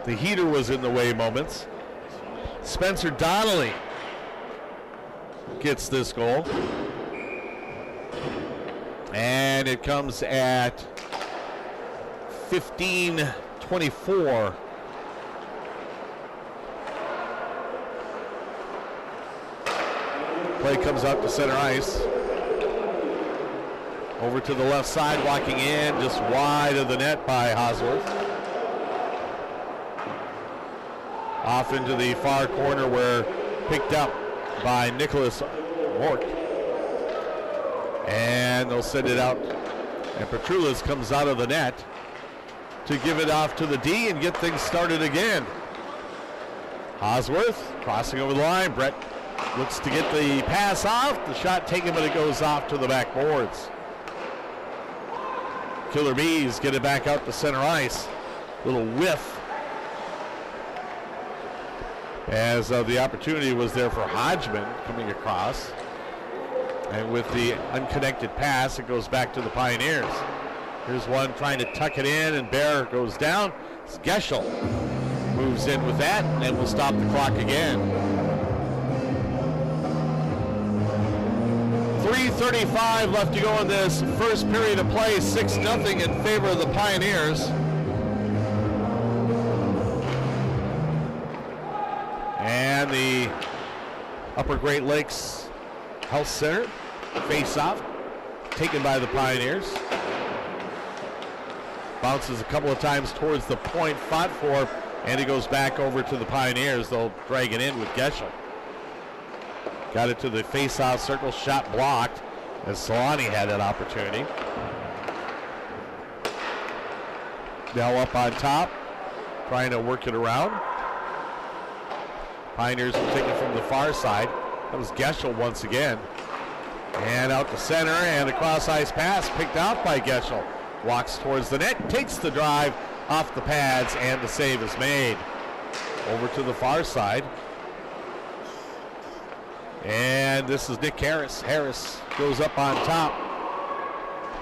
the heater was in the way moments. Spencer Donnelly gets this goal. And it comes at 15-24. Play comes out to center ice. Over to the left side, walking in, just wide of the net by Hosworth. Off into the far corner where picked up by Nicholas Mort. And they'll send it out. And Petrulis comes out of the net to give it off to the D and get things started again. Hosworth crossing over the line. Brett looks to get the pass off. The shot taken, but it goes off to the back boards. Killer Bees get it back out to center ice. Little whiff. As the opportunity was there for Hodgman coming across. And with the unconnected pass, it goes back to the Pioneers. Here's one trying to tuck it in, and Bear goes down. Geschel moves in with that, and we'll stop the clock again. 3:35 left to go in this first period of play. 6-0 in favor of the Pioneers. And the Upper Great Lakes Health Center face-off taken by the Pioneers. Bounces a couple of times towards the point, fought for, and it goes back over to the Pioneers. They'll drag it in with Geschel. Got it to the face-off circle, shot blocked as Solani had that opportunity. Now up on top, trying to work it around. Pioneers will take it from the far side. That was Geschel once again. And out to center, and a cross-ice pass picked out by Geschel. Walks towards the net, takes the drive off the pads, and the save is made. Over to the far side. And this is Nick Harris. Harris goes up on top.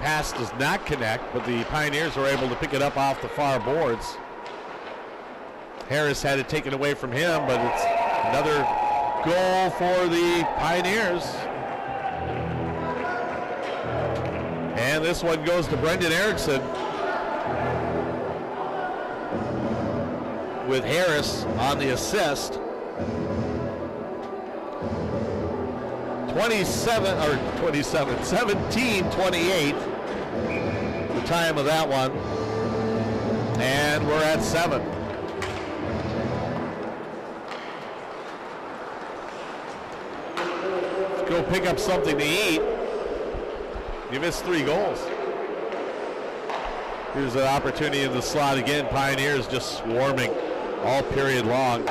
Pass does not connect, but the Pioneers are able to pick it up off the far boards. Harris had it taken away from him, but it's another goal for the Pioneers. And this one goes to Brendan Erickson, with Harris on the assist. 17-28, the time of that one. And we're at 7. Let's go pick up something to eat. You missed 3 goals. Here's an opportunity in the slot again. Pioneers just swarming all period long.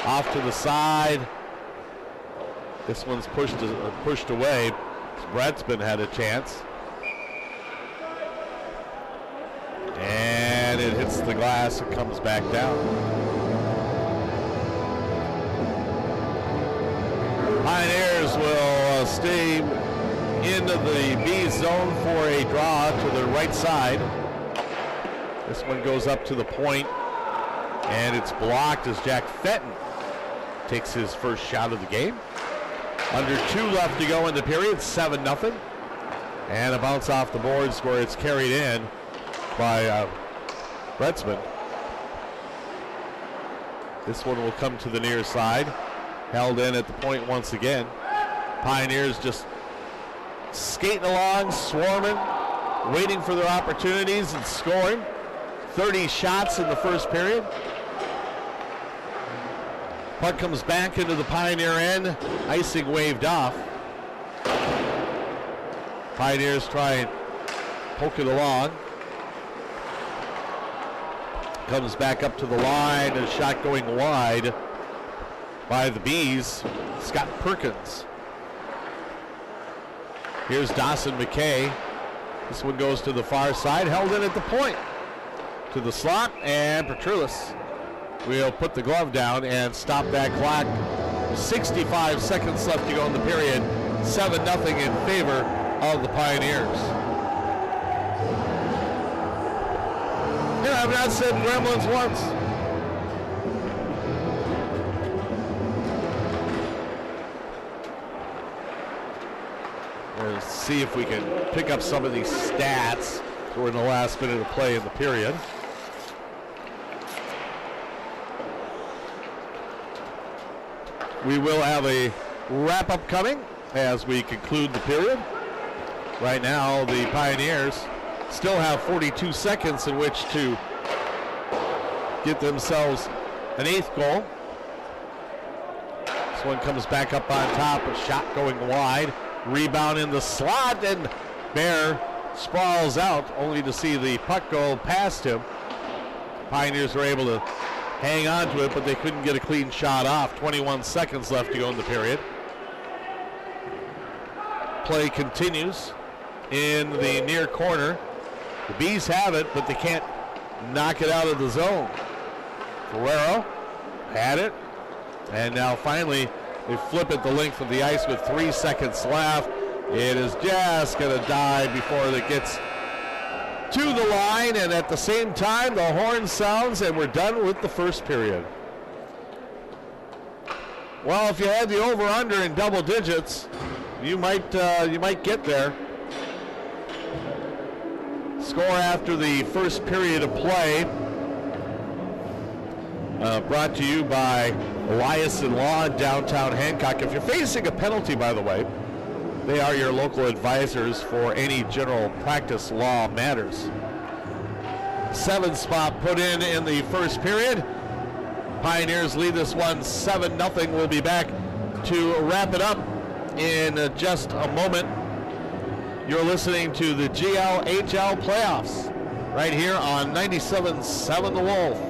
Off to the side. This one's pushed away. Bradsman had a chance. And it hits the glass and comes back down. Pioneers will stay into the B zone for a draw to the right side. This one goes up to the point And it's blocked as Jack Fenton takes his first shot of the game. Under 2 left to go in the period, 7-0. And a bounce off the boards where it's carried in by Bretzman. This one will come to the near side. Held in at the point once again. Pioneers just skating along, swarming, waiting for their opportunities and scoring. 30 shots in the first period. Puck comes back into the Pioneer end. Icing waved off. Pioneers try and poke it along. Comes back up to the line. A shot going wide by the Bees. Scott Perkins. Here's Dawson McKay. This one goes to the far side. Held in at the point. To the slot. And Petrulis will put the glove down and stop that clock. 65 seconds left to go in the period. 7-0 in favor of the Pioneers. Yeah, I've not said Gremlins once. Let's see if we can pick up some of these stats. We're in the last minute of play in the period. We will have a wrap-up coming as we conclude the period. Right now, the Pioneers still have 42 seconds in which to get themselves an 8th goal. This one comes back up on top, a shot going wide. Rebound in the slot, and Bear sprawls out, only to see the puck go past him. Pioneers were able to hang on to it, but they couldn't get a clean shot off. 21 seconds left to go in the period. Play continues in the near corner. The Bees have it, but they can't knock it out of the zone. Ferrero had it, and now finally they flip it the length of the ice with 3 seconds left. It is just going to die before it gets to the line, and at the same time the horn sounds and we're done with the first period. Well, if you had the over-under in double digits, you might get there. Score after the first period of play, brought to you by Elias and Law in downtown Hancock. If you're facing a penalty, by the way, they are your local advisors for any general practice law matters. 7 spot put in the first period. Pioneers lead this one 7-0. We'll be back to wrap it up in just a moment. You're listening to the GLHL playoffs right here on 97.7 The Wolf.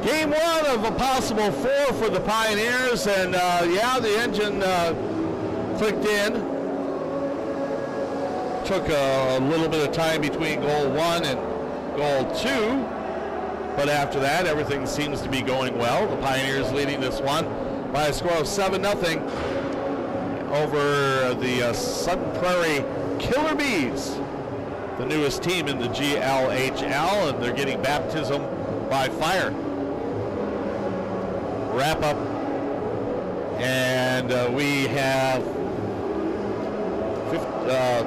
Game one of a possible 4 for the Pioneers, and yeah, the engine clicked in. Took a little bit of time between goal 1 and goal 2, but after that, everything seems to be going well. The Pioneers leading this one by a score of 7-0 over the Sudden Prairie Killer Bees, the newest team in the GLHL, and they're getting baptism by fire. wrap up. And we have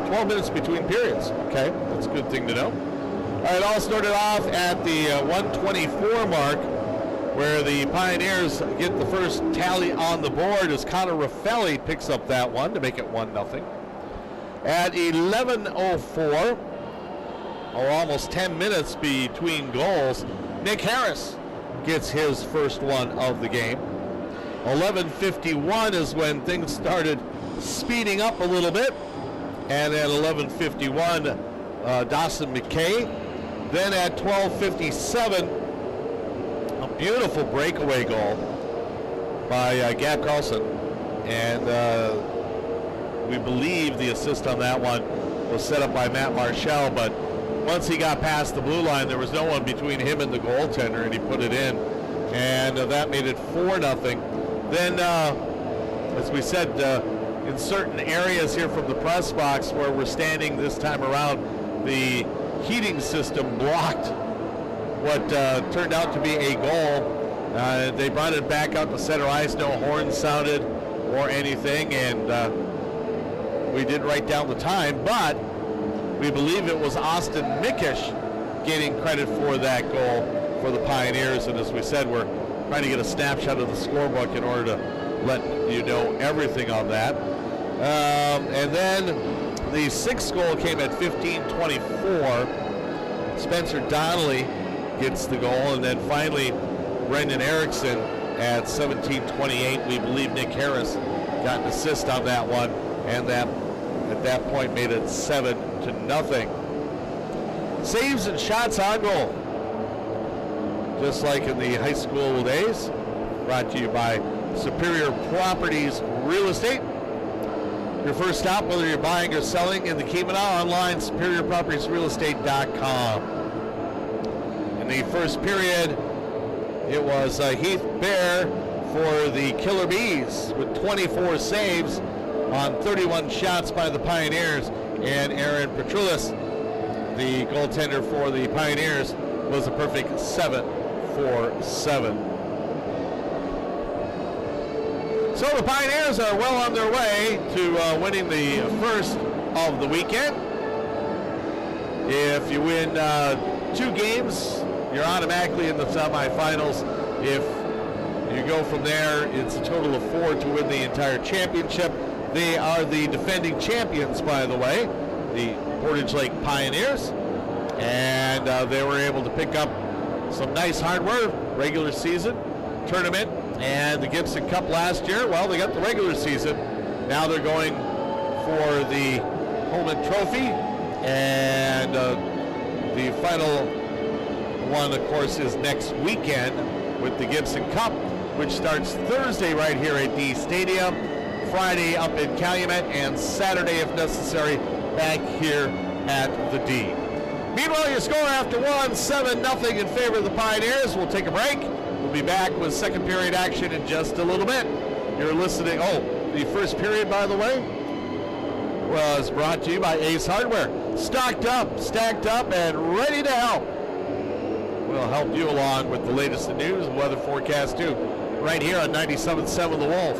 12 minutes between periods. Okay, that's a good thing to know. All right, it all started off at the 124 mark, where the Pioneers get the first tally on the board as Connor Raffelli picks up that one to make it 1-0. At 11:04, or almost 10 minutes between goals, Nick Harris gets his first one of the game. 11:51 is when things started speeding up a little bit. And at 11:51, Dawson McKay. Then at 12:57, a beautiful breakaway goal by Gab Carlson. And we believe the assist on that one was set up by Matt Marshall, but once he got past the blue line, there was no one between him and the goaltender, and he put it in. And that made it 4-0. Then, as we said, in certain areas here from the press box where we're standing this time around, the heating system blocked what turned out to be a goal. They brought it back out to center ice. No horn sounded or anything, and we did write down the time, but we believe it was Austin Mickish getting credit for that goal for the Pioneers. And as we said, we're trying to get a snapshot of the scorebook in order to let you know everything on that. And then the sixth goal came at 15:24. Spencer Donnelly gets the goal, and then finally Brendan Erickson at 17:28. We believe Nick Harris got an assist on that one, and that at that point made it 7-0. Saves and shots on goal, just like in the high school days. Brought to you by Superior Properties Real Estate. Your first stop, whether you're buying or selling in the Kemana, online, superiorpropertiesrealestate.com. In the first period, it was Heath Bear for the Killer Bees with 24 saves on 31 shots by the Pioneers, and Aaron Petrulis, the goaltender for the Pioneers, was a perfect 7 for 7. So the Pioneers are well on their way to winning the first of the weekend. If you win 2 games, you're automatically in the semifinals. If you go from there, it's a total of 4 to win the entire championship. They are the defending champions, by the way, the Portage Lake Pioneers. And they were able to pick up some nice hardware, regular season, tournament, and the Gibson Cup last year. Well, they got the regular season. Now they're going for the Holman Trophy. And the final one, of course, is next weekend with the Gibson Cup, which starts Thursday right here at D Stadium, Friday up in Calumet, and Saturday, if necessary, back here at the D. Meanwhile, your score after one, 7-0 in favor of the Pioneers. We'll take a break. We'll be back with second period action in just a little bit. You're listening. Oh, the first period, by the way, was brought to you by Ace Hardware. Stocked up, stacked up, and ready to help. We'll help you along with the latest in news and weather forecast, too, right here on 97.7 The Wolf.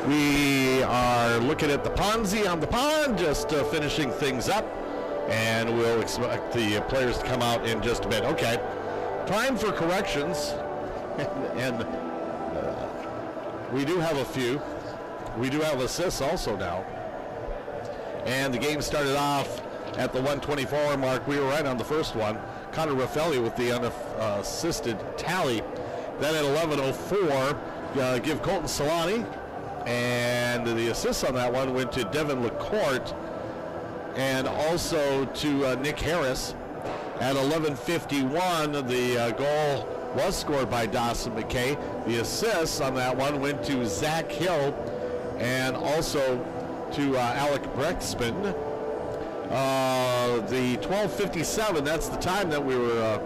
We are looking at the Ponzi on the pond, just finishing things up, and we'll expect the players to come out in just a bit. Okay, time for corrections, and we do have a few. We do have assists also now, and the game started off at the 124 mark. We were right on the first one. Connor Raffelli with the unassisted tally. Then at 11:04, give Colton Solani. And the assist on that one went to Devin LaCourte and also to Nick Harris. At 11:51, the goal was scored by Dawson McKay. The assist on that one went to Zach Hill and also to Alec Brexman. The 12:57, that's the time that we were,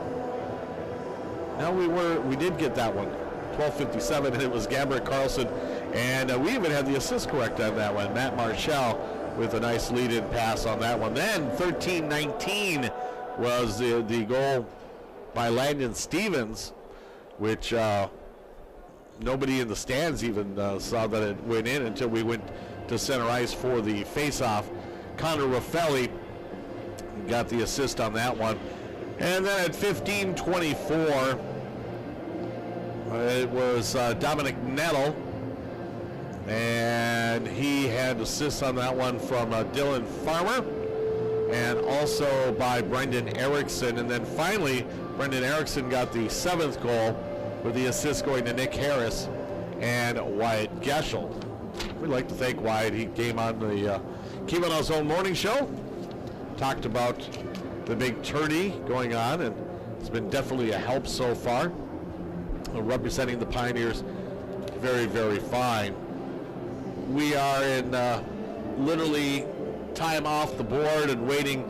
we did get that one. 12:57, and it was Gabriel Carlson. And we even had the assist correct on that one. Matt Marshall with a nice lead-in pass on that one. Then 13:19 was the goal by Landon Stevens, which nobody in the stands even saw that it went in until we went to center ice for the face-off. Connor Raffelli got the assist on that one. And then at 15:24, it was Dominic Nettle. And he had assists on that one from Dylan Farmer and also by Brendan Erickson. And then finally, Brendan Erickson got the 7th goal with the assist going to Nick Harris and Wyatt Geschel. We'd like to thank Wyatt. He came on the Kimono's Own Morning Show, talked about the big tourney going on, and it's been definitely a help so far. Representing the Pioneers very, very fine. We are in literally time off the board and waiting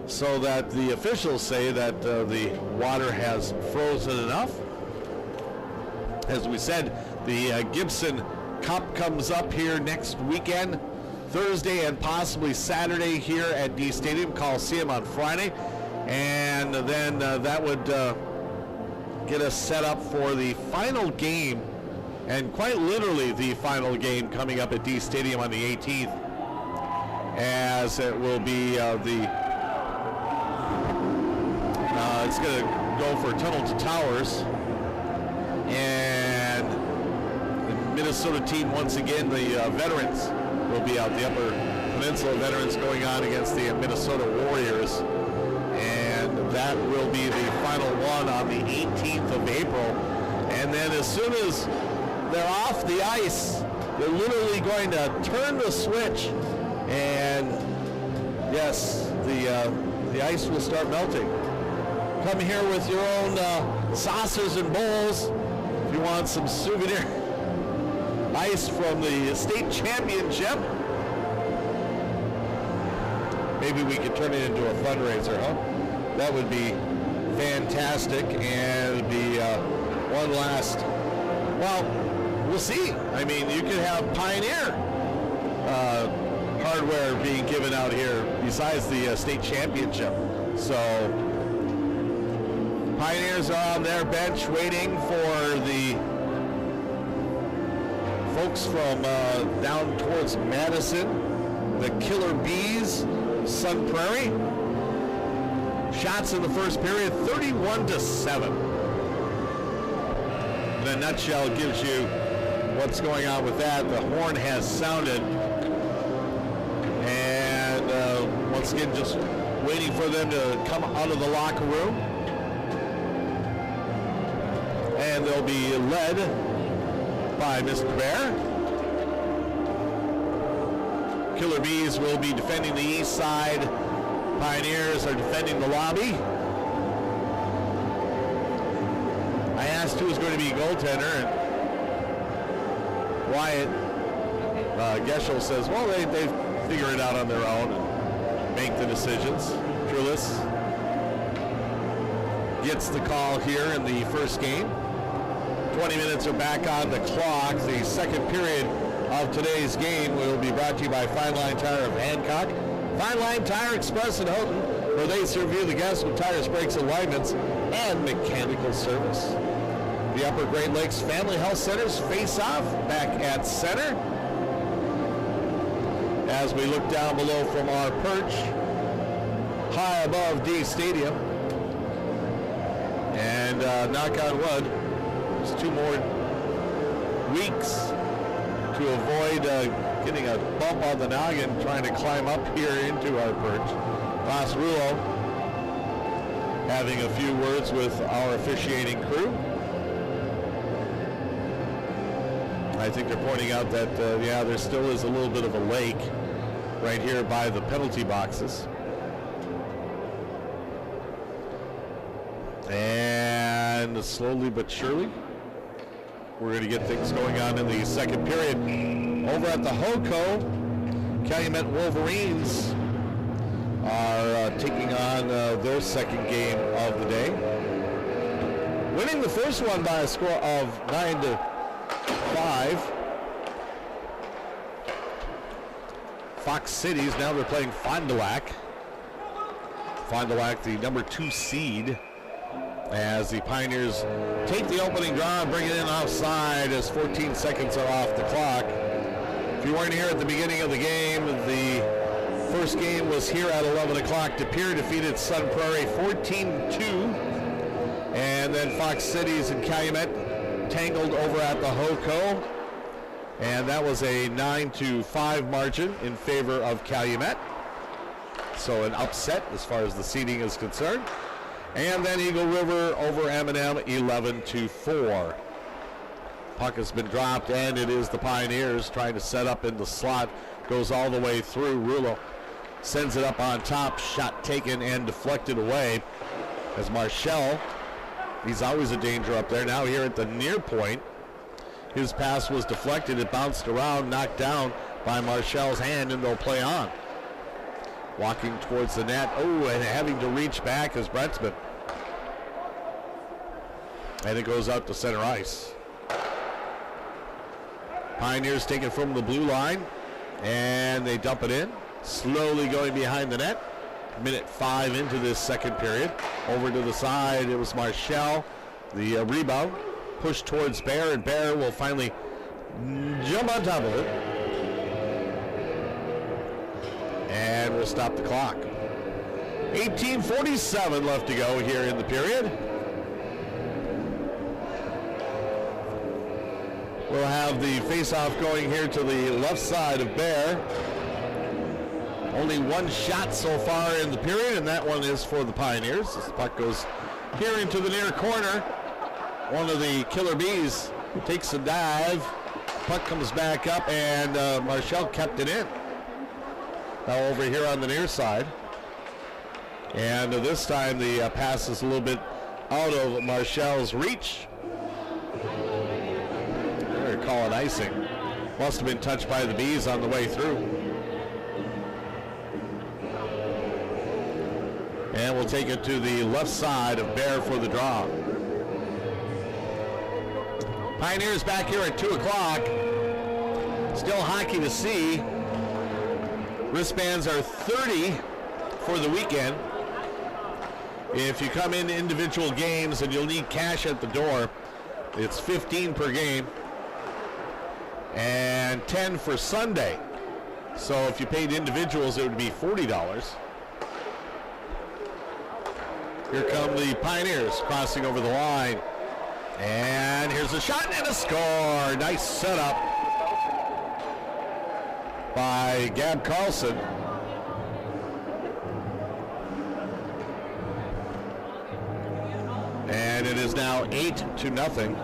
so that the officials say that the water has frozen enough. As we said, the Gibson Cup comes up here next weekend, Thursday and possibly Saturday here at D Stadium Coliseum on Friday. And then that would get us set up for the final game, and quite literally the final game coming up at D Stadium on the 18th, as it will be it's going to go for Tunnel to Towers, and the Minnesota team once again, the veterans will be out, the Upper Peninsula veterans going on against the Minnesota Warriors, and that will be the final one on the 18th of April. And then as soon as they're off the ice, they're literally going to turn the switch, and yes, the ice will start melting. Come here with your own saucers and bowls if you want some souvenir ice from the state championship. Maybe we could turn it into a fundraiser, huh? That would be fantastic, and it'd be one last, well, we'll see. I mean, you could have Pioneer hardware being given out here besides the state championship. So Pioneers are on their bench waiting for the folks from down towards Madison, the Killer Bees, Sun Prairie. Shots in the first period, 31-7. In a nutshell, gives you what's going on with that. The horn has sounded, and once again, just waiting for them to come out of the locker room. And they'll be led by Mr. Bear. Killer Bees will be defending the east side. Pioneers are defending the lobby. I asked who was going to be goaltender, and Wyatt Geschel says, well, they figure it out on their own and make the decisions. Trulis gets the call here in the first game. 20 minutes are back on the clock. The second period of today's game will be brought to you by Fine Line Tire of Hancock, Fine Line Tire Express in Houghton, where they serve you the guests with tires, brakes, alignments, and mechanical service. The the Upper Great Lakes Family Health Center's face-off back at center. As we look down below from our perch, high above D Stadium. And knock on wood, there's 2 more weeks to avoid getting a bump on the noggin trying to climb up here into our perch. Ross Rulo having a few words with our officiating crew. I think they're pointing out that, yeah, there still is a little bit of a lake right here by the penalty boxes. And slowly but surely, we're going to get things going on in the second period. Over at the HOCO, Calumet Wolverines are taking on their second game of the day. Winning the first one by a score of 9-5. Fox Cities, now they're playing Fond du Lac. Fond du Lac, the number 2 seed, as the Pioneers take the opening draw and bring it in offside as 14 seconds are off the clock. If you weren't here at the beginning of the game, the first game was here at 11 o'clock. De Pere defeated Sun Prairie 14-2. And then Fox Cities and Calumet tangled over at the HOCO. And that was a 9-5 margin in favor of Calumet. So an upset as far as the seeding is concerned. And then Eagle River over M&M 11-4. Puck has been dropped, and it is the Pioneers trying to set up in the slot. Goes all the way through. Rulo sends it up on top. Shot taken and deflected away as Marshall, he's always a danger up there. Now here at the near point, his pass was deflected. It bounced around, knocked down by Marshall's hand, and they'll play on. Walking towards the net. Oh, and having to reach back is Brentsman. And it goes out to center ice. Pioneers take it from the blue line, and they dump it in. Slowly going behind the net. Minute 5 into this second period. Over to the side, it was Marshall. The rebound pushed towards Bear, and Bear will finally jump on top of it. And we'll stop the clock. 18:47 left to go here in the period. We'll have the face-off going here to the left side of Bear. Only one shot so far in the period, and that one is for the Pioneers. As the puck goes here into the near corner. One of the Killer Bees takes a dive. Puck comes back up, and Marshall kept it in. Now over here on the near side. And this time the pass is a little bit out of Marshall's reach. They're calling icing. Must have been touched by the Bees on the way through. And we'll take it to the left side of Bear for the draw. Pioneers back here at 2 o'clock. Still hockey to see. Wristbands are $30 for the weekend. If you come in individual games and you'll need cash at the door, it's $15 per game and $10 for Sunday. So if you paid individuals, it would be $40. Here come the Pioneers crossing over the line. And here's a shot and a score. Nice setup by Gab Carlson. And it is now 8-0.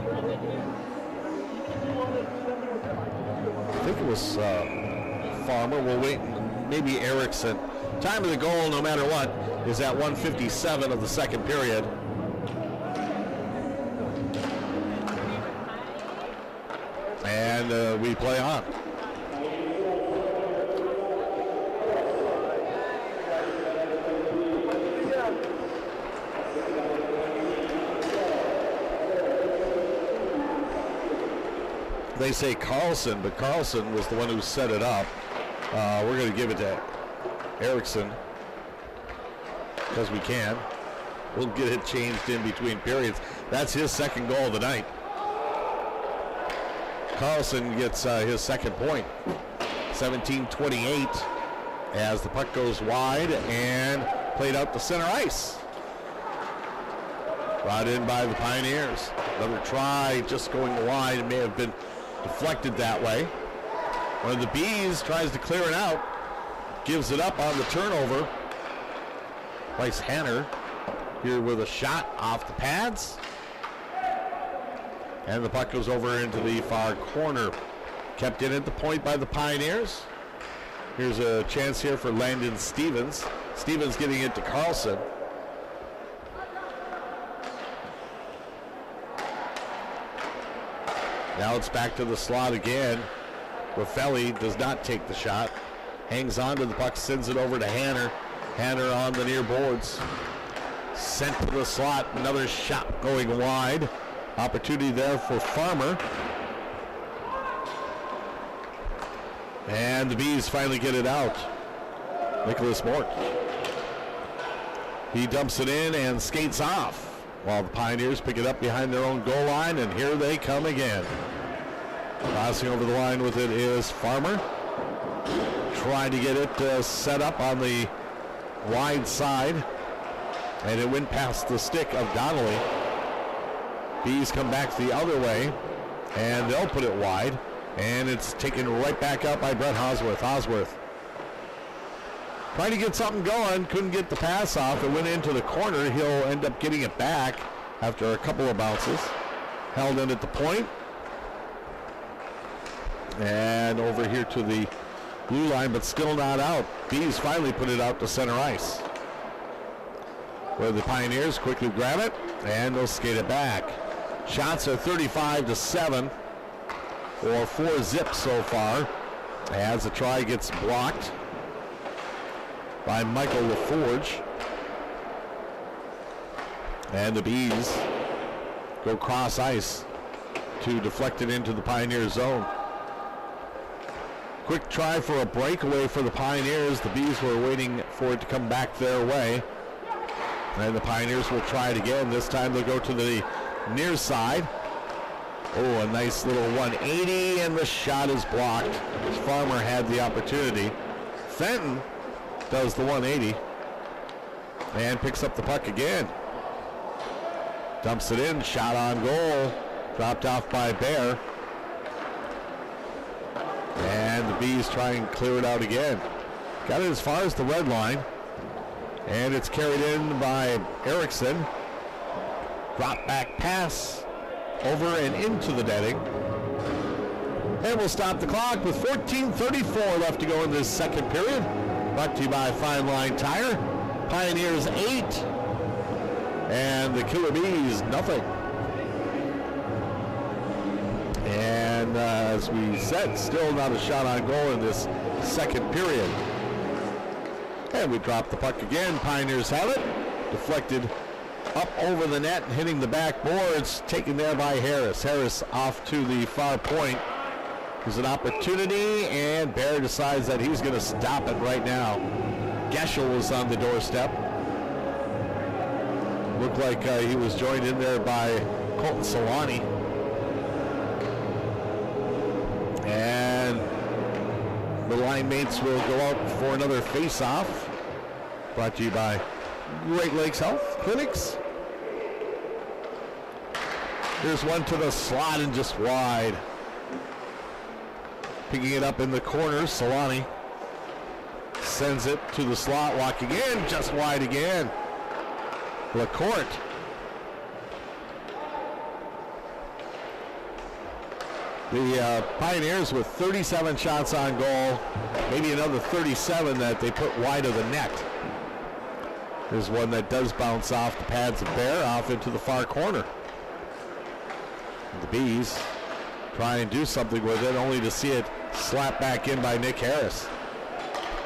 I think it was Farmer. We'll wait. Maybe Erickson. Time of the goal, no matter what, is at 1:57 of the second period. And we play on. They say Carlson, but Carlson was the one who set it up. We're going to give it to Erickson because we can. We'll get it changed in between periods. That's his second goal of the night. Carlson gets his second point. 17-28 as the puck goes wide and played out to center ice. Brought in by the Pioneers. Another try just going wide. It may have been deflected that way. One of the Bees tries to clear it out. Gives it up on the turnover. Bryce Hanner here with a shot off the pads. And the puck goes over into the far corner. Kept in at the point by the Pioneers. Here's a chance here for Landon Stevens. Stevens getting it to Carlson. Now it's back to the slot again. Raffelli does not take the shot. Hangs on to the puck, sends it over to Hanner. Hanner on the near boards. Sent to the slot, another shot going wide. Opportunity there for Farmer. And the Bees finally get it out. Nicholas Mort. He dumps it in and skates off while the Pioneers pick it up behind their own goal line, and here they come again. Crossing over the line with it is Farmer. Trying to get it set up on the wide side, and it went past the stick of Donnelly. Bees come back the other way, and they'll put it wide, and it's taken right back up by Brett Osworth. Osworth trying to get something going, couldn't get the pass off. It went into the corner. He'll end up getting it back after a couple of bounces. Held in at the point. And over here to the blue line, but still not out. Bees finally put it out to center ice, where the Pioneers quickly grab it, and they'll skate it back. Shots are 35-7, or 4 zips so far, as the try gets blocked by Michael LaForge. And the Bees go cross ice to deflect it into the Pioneer zone. Quick try for a breakaway for the Pioneers. The Bees were waiting for it to come back their way. And the Pioneers will try it again. This time they'll go to the near side. Oh, a nice little 180, and the shot is blocked. Farmer had the opportunity. Fenton does the 180 and picks up the puck again. Dumps it in, shot on goal. Dropped off by Bear. And the Bees try and clear it out again. Got it as far as the red line. And it's carried in by Erickson. Drop back pass over and into the netting. And we'll stop the clock with 14:34 left to go in this second period. Brought to you by Fine Line Tire. Pioneers 8. And the Killer Bees nothing. And as we said, still not a shot on goal in this second period. And we drop the puck again. Pioneers have it. Deflected up over the net and hitting the backboards. Taken there by Harris. Harris off to the far point. There's an opportunity, and Bear decides that he's going to stop it right now. Geschel was on the doorstep. Looked like he was joined in there by Colton Solani. And the line mates will go out for another face-off. Brought to you by Great Lakes Health Clinics. Here's one to the slot and just wide. Picking it up in the corner, Solani sends it to the slot, walking in, just wide again. LaCourte. The Pioneers with 37 shots on goal, maybe another 37 that they put wide of the net. There's one that does bounce off the pads of Bear off into the far corner. The Bees try and do something with it, only to see it slapped back in by Nick Harris.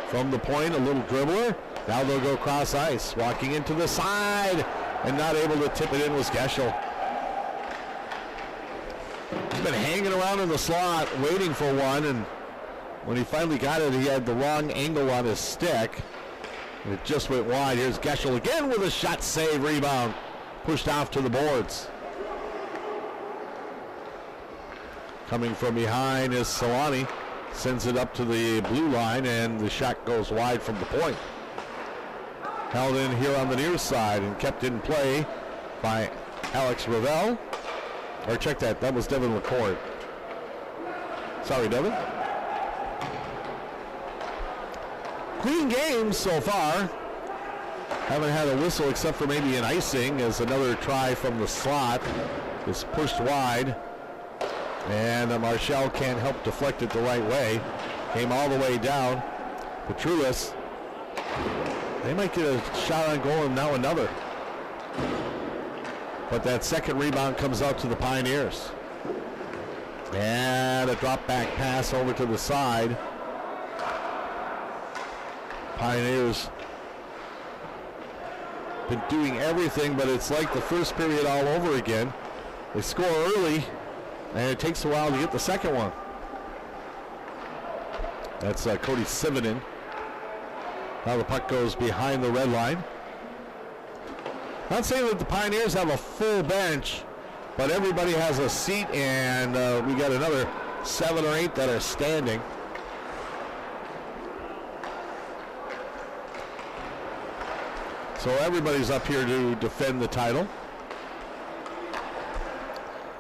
From the point, a little dribbler. Now they'll go cross ice. Walking into the side and not able to tip it in was Geschel. He's been hanging around in the slot waiting for one, and when he finally got it, he had the wrong angle on his stick. And it just went wide. Here's Geschel again with a shot save rebound. Pushed off to the boards. Coming from behind is Solani. Sends it up to the blue line, and the shot goes wide from the point. Held in here on the near side and kept in play by Alex Ravel. Or check that, that was Devin McCord. Sorry, Devin. Clean game so far. Haven't had a whistle except for maybe an icing as another try from the slot is pushed wide. And Marshall can't help deflect it the right way. Came all the way down. Petrulis, they might get a shot on goal and now another. But that second rebound comes out to the Pioneers. And a drop back pass over to the side. Pioneers been doing everything, but it's like the first period all over again. They score early, and it takes a while to get the second one. That's Cody Sivanen. Now the puck goes behind the red line. Not saying that the Pioneers have a full bench, but everybody has a seat, and we got another 7 or 8 that are standing. So everybody's up here to defend the title.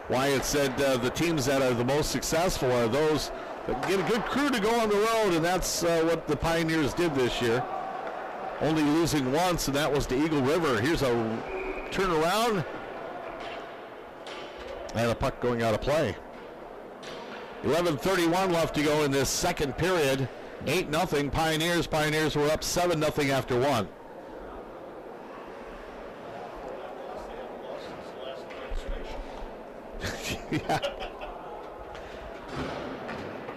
Wyatt said the teams that are the most successful are those that get a good crew to go on the road, and that's what the Pioneers did this year. Only losing once, and that was to Eagle River. Here's a turnaround. And a puck going out of play. 11:31 left to go in this second period. 8-0 Pioneers. Pioneers were up 7-0 after one. Yeah.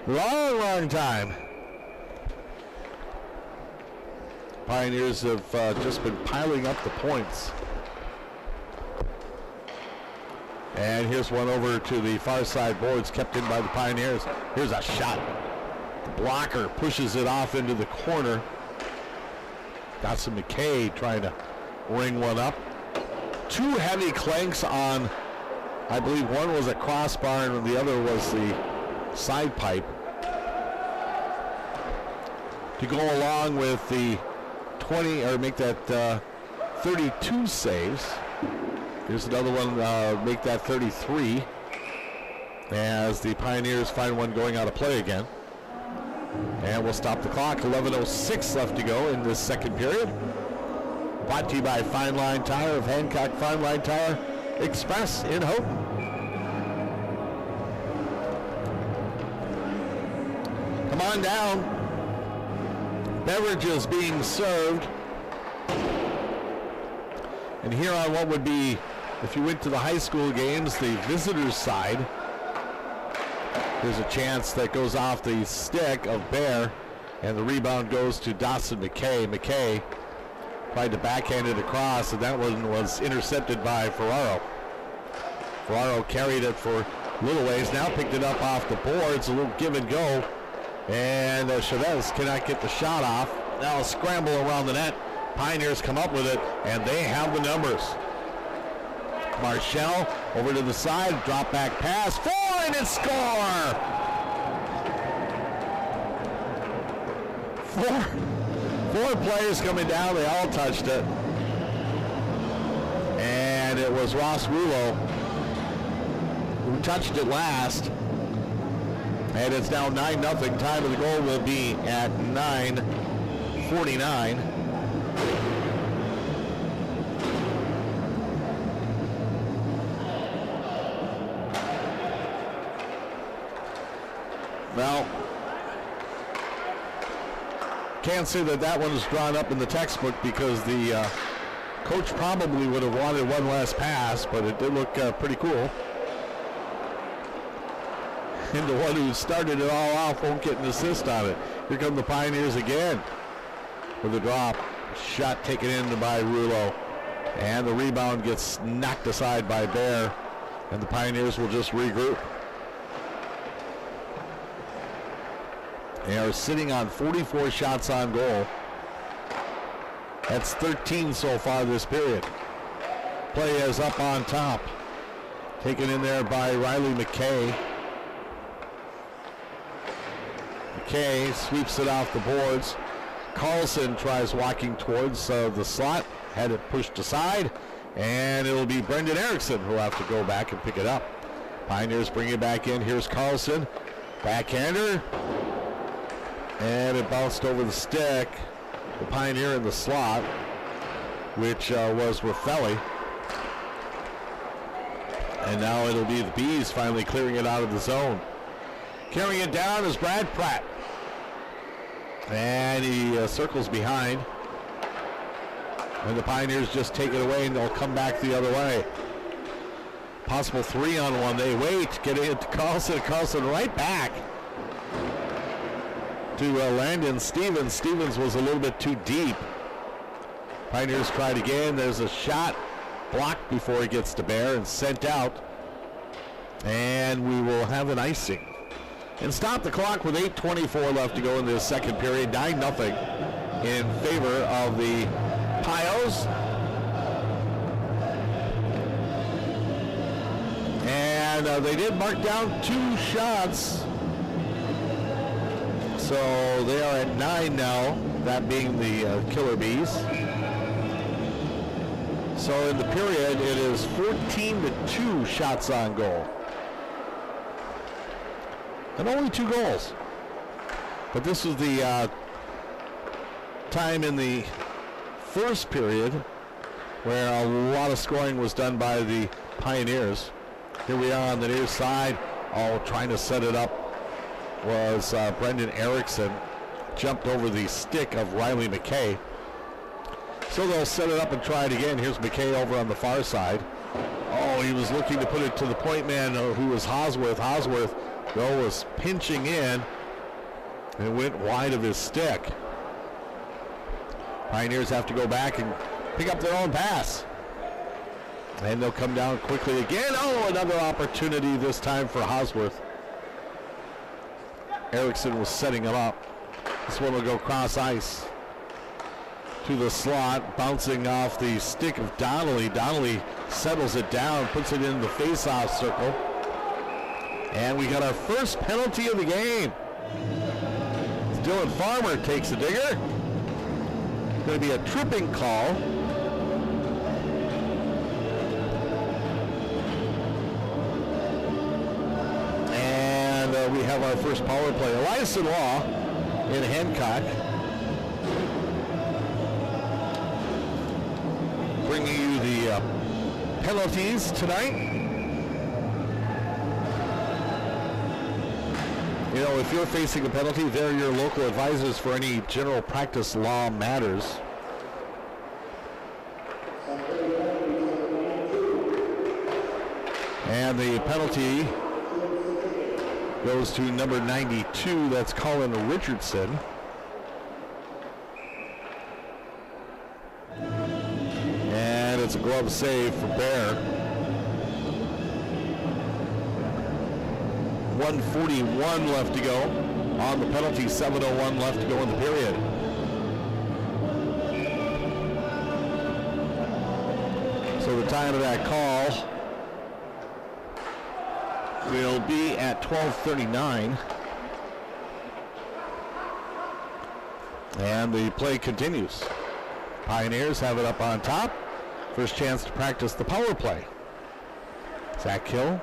Long time. Pioneers have just been piling up the points. And here's one over to the far side boards, kept in by the Pioneers. Here's a shot. The blocker pushes it off into the corner. Dotson McKay trying to ring one up. 2 heavy clanks on, I believe one was a crossbar and the other was the side pipe. To go along with the 20, or make that 32 saves. Here's another one, make that 33. As the Pioneers find one going out of play again. And we'll stop the clock. 11:06 left to go in this second period. Brought to you by Fine Line Tire of Hancock Fine Line Tire Express in Houghton. Come on down. Beverages being served. And here on what would be, if you went to the high school games, the visitors side, there's a chance that goes off the stick of Bear, and the rebound goes to Dawson McKay. McKay tried to backhand it across, and that one was intercepted by Ferraro. Ferraro carried it for a little ways, now picked it up off the boards, a little give and go, and Chavez cannot get the shot off. Now a scramble around the net. Pioneers come up with it, and they have the numbers. Marshall over to the side, drop back pass, and it's score! Four players coming down, they all touched it. And it was Ross Rulo who touched it last. And it's now 9-0. Time of the goal will be at 9:49. Well, can't say that that one was drawn up in the textbook because the coach probably would have wanted one last pass, but it did look pretty cool. And the one who started it all off won't get an assist on it. Here come the Pioneers again with a drop. Shot taken in by Rulo. And the rebound gets knocked aside by Bear. And the Pioneers will just regroup. They are sitting on 44 shots on goal. That's 13 so far this period. Play is up on top. Taken in there by Riley McKay. McKay sweeps it off the boards. Carlson tries walking towards the slot, had it pushed aside, and it'll be Brendan Erickson who'll have to go back and pick it up. Pioneers bring it back in. Here's Carlson, backhander, and it bounced over the stick. The Pioneer in the slot, which was Raffelli. And now it'll be the Bees finally clearing it out of the zone. Carrying it down is Brad Pratt. And he circles behind. And the Pioneers just take it away, and they'll come back the other way. Possible 3-on-1. They wait, get it to Carlson. Carlson right back to Landon Stevens. Stevens was a little bit too deep. Pioneers tried again. There's a shot blocked before he gets to Bear and sent out. And we will have an icing. And stop the clock with 8:24 left to go in the second period. 9-0 in favor of the Pios. And they did mark down 2 shots. So they are at 9 now, that being the Killer Bees. So in the period, it is 14-2 shots on goal. And only 2 goals. But this was the time in the first period where a lot of scoring was done by the Pioneers. Here we are on the near side. Trying to set it up was Brendan Erickson. Jumped over the stick of Riley McKay. So they'll set it up and try it again. Here's McKay over on the far side. Oh, he was looking to put it to the point man who was Hosworth. Hosworth, though, was pinching in and went wide of his stick. Pioneers have to go back and pick up their own pass. And they'll come down quickly again. Oh, another opportunity this time for Hosworth. Erickson was setting him up. This one will go cross ice to the slot, bouncing off the stick of Donnelly. Donnelly settles it down, puts it in the face-off circle. And we got our first penalty of the game. Dylan Farmer takes a digger. Going to be a tripping call. And we have our first power play. Eliason Law in Hancock, bringing you the penalties tonight. You know, if you're facing a penalty, they're your local advisors for any general practice law matters. And the penalty goes to number 92. That's Colin Richardson. And it's a glove save for Bear. 1:41 left to go on the penalty. 7:01 left to go in the period. So the time of that call will be at 12:39. And the play continues. Pioneers have it up on top. First chance to practice the power play. Zach Hill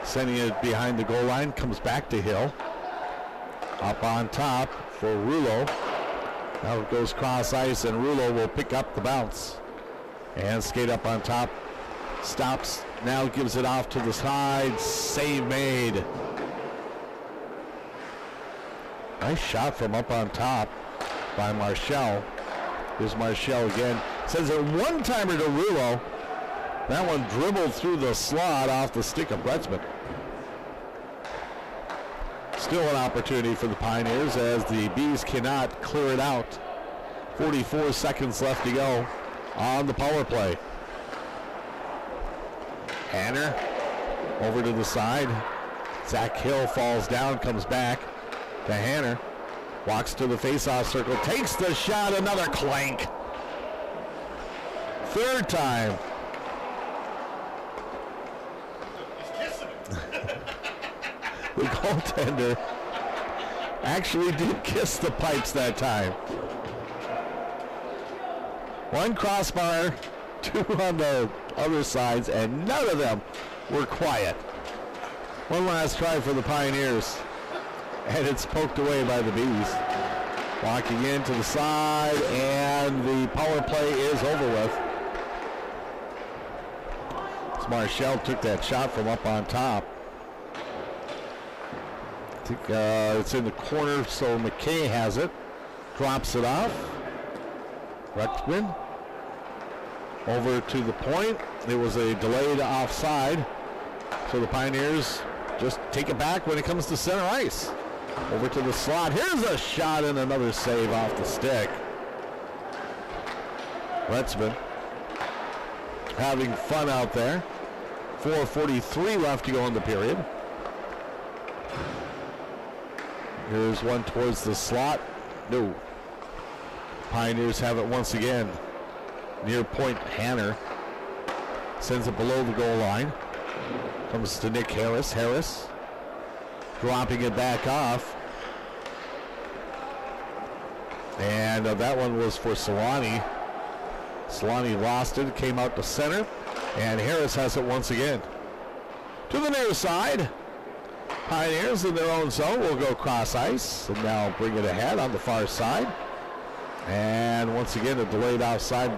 sending it behind the goal line, comes back to Hill. Up on top for Rulo. Now it goes cross ice, and Rulo will pick up the bounce. And skate up on top. Stops, now gives it off to the side. Save made. Nice shot from up on top by Marshall. Here's Marshall again. Sends a one-timer to Rulo. That one dribbled through the slot off the stick of Bretzman. Still an opportunity for the Pioneers as the Bees cannot clear it out. 44 seconds left to go on the power play. Hanner over to the side. Zach Hill falls down, comes back to Hanner. Walks to the face-off circle, takes the shot, another clank. Third time. The goaltender actually did kiss the pipes that time. One crossbar, two on the other sides, and none of them were quiet. One last try for the Pioneers, and it's poked away by the Bees. Walking into the side, and the power play is over with. As Marshall took that shot from up on top. I think it's in the corner, so McKay has it. Drops it off. Rexman over to the point. It was a delayed offside, so the Pioneers just take it back when it comes to center ice. Over to the slot. Here's a shot and another save off the stick. Rexman having fun out there. 4:43 left to go in the period. Here's one towards the slot. No. Pioneers have it once again. Near point, Hanner sends it below the goal line. Comes to Nick Harris. Harris dropping it back off. And that one was for Solani. Solani lost it, came out to center, and Harris has it once again. To the near side. Pioneers in their own zone will go cross ice and now bring it ahead on the far side. And once again, a delayed offside.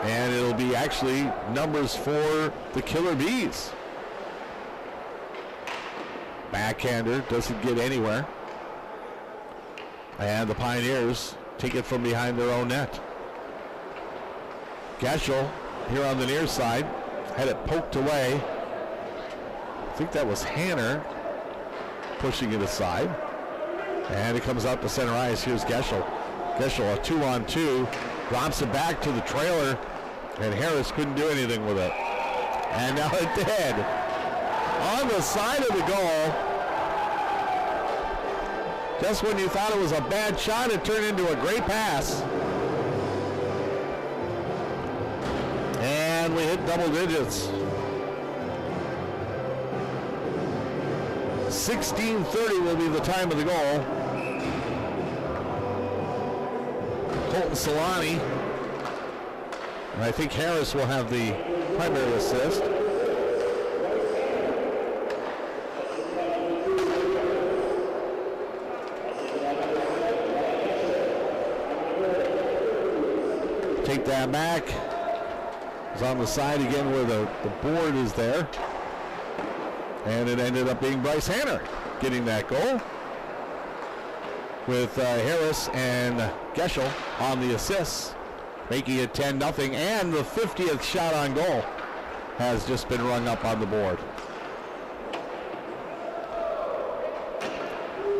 And it'll be actually numbers for the Killer Bees. Backhander doesn't get anywhere. And the Pioneers take it from behind their own net. Geschel here on the near side had it poked away. I think that was Hanner pushing it aside. And it comes out to center ice. Here's Geschel. Geschel, a 2-on-2, drops it back to the trailer, and Harris couldn't do anything with it. And now it did. On the side of the goal. Just when you thought it was a bad shot, it turned into a great pass. And we hit double digits. 16:30 will be the time of the goal. Colton Solani. And I think Harris will have the primary assist. Take that back. It's on the side again where the board is there. And it ended up being Bryce Hanner getting that goal, with Harris and Geschel on the assists, making it 10-0, and the 50th shot on goal has just been rung up on the board.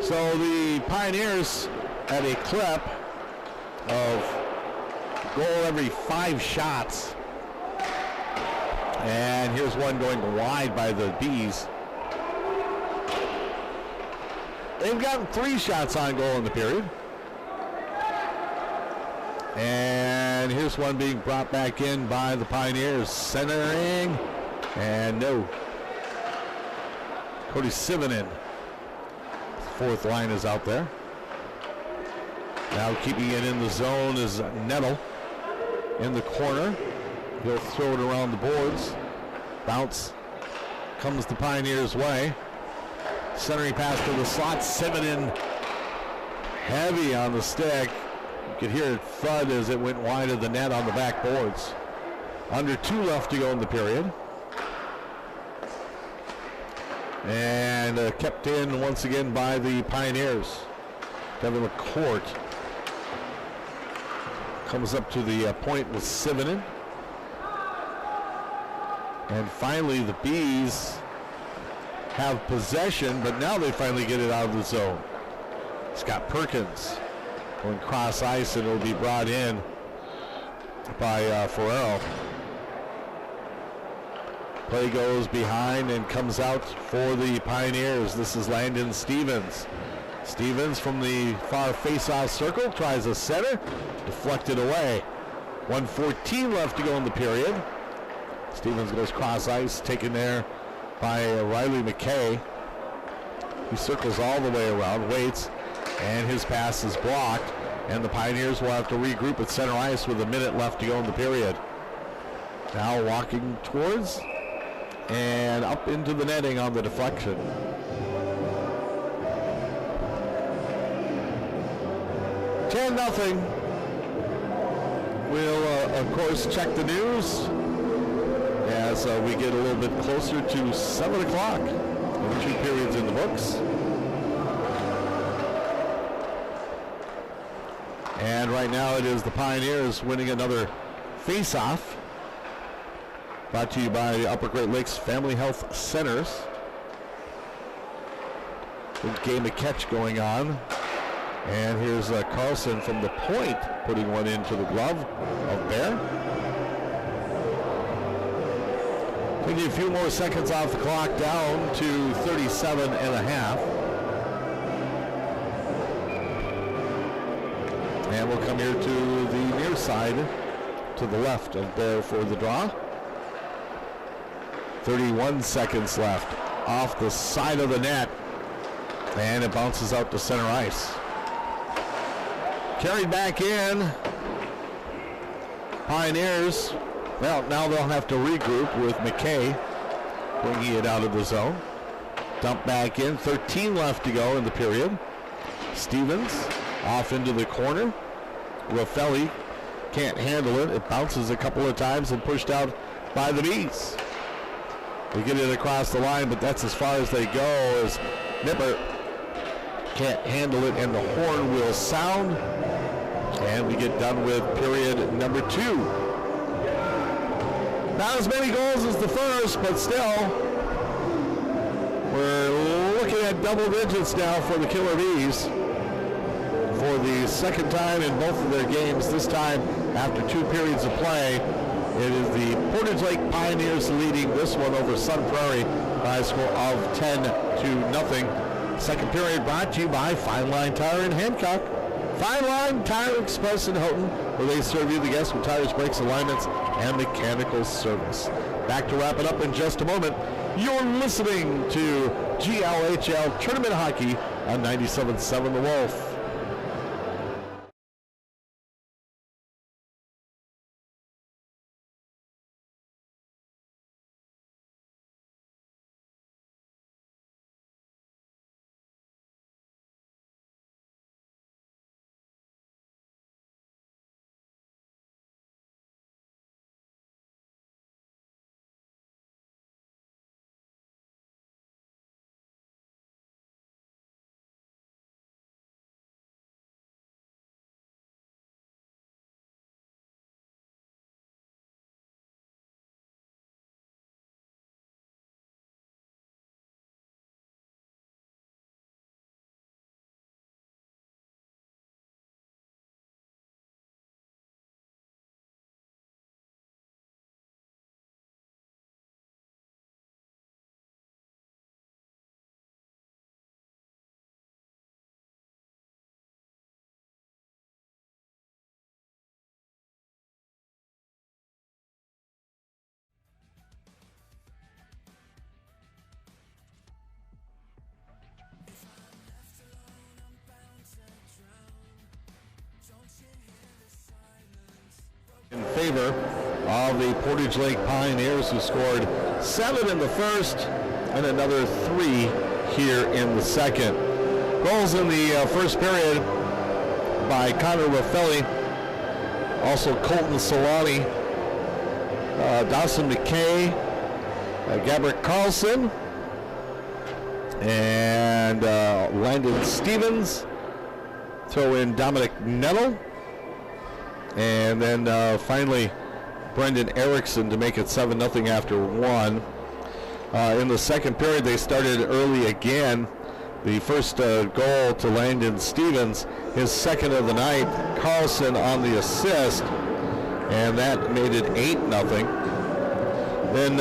So the Pioneers at a clip of goal every 5 shots. And here's one going wide by the Bees. They've gotten 3 shots on goal in the period. And here's one being brought back in by the Pioneers. Centering. And no. Cody Sivanen. 4th line is out there. Now keeping it in the zone is Nettle in the corner. He'll throw it around the boards. Bounce comes the Pioneers' way. Centering pass to the slot. Sivanen heavy on the stick. You could hear it thud as it went wide of the net on the back boards. Under 2 left to go in the period. And kept in once again by the Pioneers. Devin McCourt comes up to the point with Sivanen. And finally the Bees have possession, but now they finally get it out of the zone. Scott Perkins going cross ice, and it'll be brought in by Ferrero. Play goes behind and comes out for the Pioneers. This is Landon Stevens. Stevens from the far face-off circle tries a center, deflected away. 1:14 left to go in the period. Stevens goes cross ice, taken there by Riley McKay. He circles all the way around, waits, and his pass is blocked. And the Pioneers will have to regroup at center ice with a minute left to go in the period. Now walking towards and up into the netting on the deflection. 10-0. We'll, of course, check the news as we get a little bit closer to 7 o'clock. 2 periods in the books. And right now it is the Pioneers winning another face-off. Brought to you by the Upper Great Lakes Family Health Centers. Good game of catch going on. And here's Carlson from the point putting one into the glove of Bear. Taking a few more seconds off the clock, down to 37 and a half. And we'll come here to the near side, to the left of Bear for the draw. 31 seconds left off the side of the net. And it bounces out to center ice. Carried back in. Pioneers, well, now they'll have to regroup with McKay bringing it out of the zone. Dump back in, 13 left to go in the period. Stevens off into the corner. Raffelli can't handle it. It bounces a couple of times and pushed out by the Bees. They get it across the line, but that's as far as they go as Nipper can't handle it, and the horn will sound. And we get done with period number 2. Not as many goals as the first, but still, we're looking at double digits now for the Killer Bees for the second time in both of their games. This time, after 2 periods of play, it is the Portage Lake Pioneers leading this one over Sun Prairie by a score of 10-0. Second period brought to you by Fine Line Tire in Hancock. Fine Line Tire Express in Houghton, where they serve you the guests with tires, brakes, alignments, and mechanical service. Back to wrap it up in just a moment. You're listening to GLHL Tournament Hockey on 97.7 The Wolf. In favor of the Portage Lake Pioneers, who scored 7 in the first and another 3 here in the second. Goals in the first period by Connor Raffelli, also Colton Solani, Dawson McKay, Gabrick Carlson, and Landon Stevens. Throw in Dominic Nettle. And then finally, Brendan Erickson to make it 7-0 after 1. In the second period, they started early again. The first goal to Landon Stevens, his second of the night. Carlson on the assist, and that made it 8-0. Then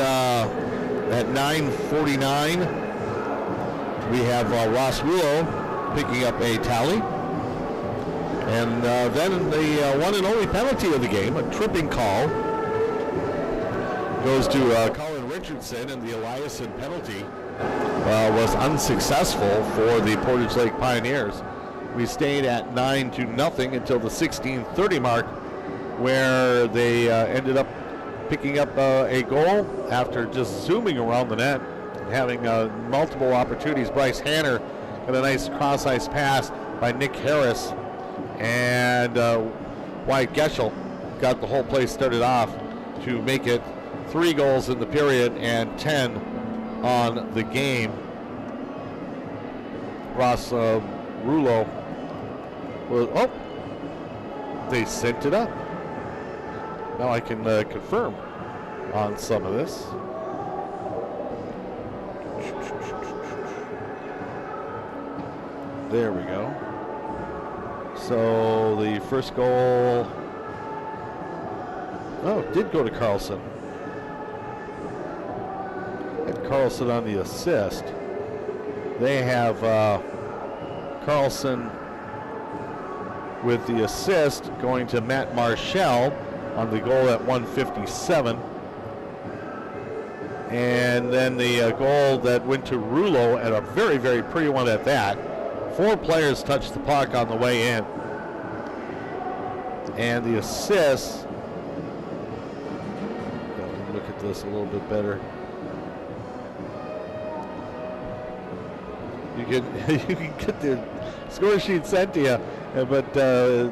at 9:49, we have Ross Rulo picking up a tally. And then the one and only penalty of the game, a tripping call, goes to Colin Richardson, and the Eliason penalty was unsuccessful for the Portage Lake Pioneers. We stayed at 9-0 until the 16:30 mark, where they ended up picking up a goal after just zooming around the net and having multiple opportunities. Bryce Hanner got a nice cross-ice pass by Nick Harris, and Wyatt Geschel got the whole play started off to make it 3 goals in the period and 10 on the game. Ross Rulo was, they sent it up. Now I can confirm on some of this. There we go. So the first goal, did go to Carlson. Had Carlson on the assist. They have Carlson with the assist going to Matt Marshall on the goal at 1:57. And then the goal that went to Rulo, at a very, very pretty one at that. 4 players touched the puck on the way in. And the assist, look at this a little bit better. You can get the score sheet sent to you, but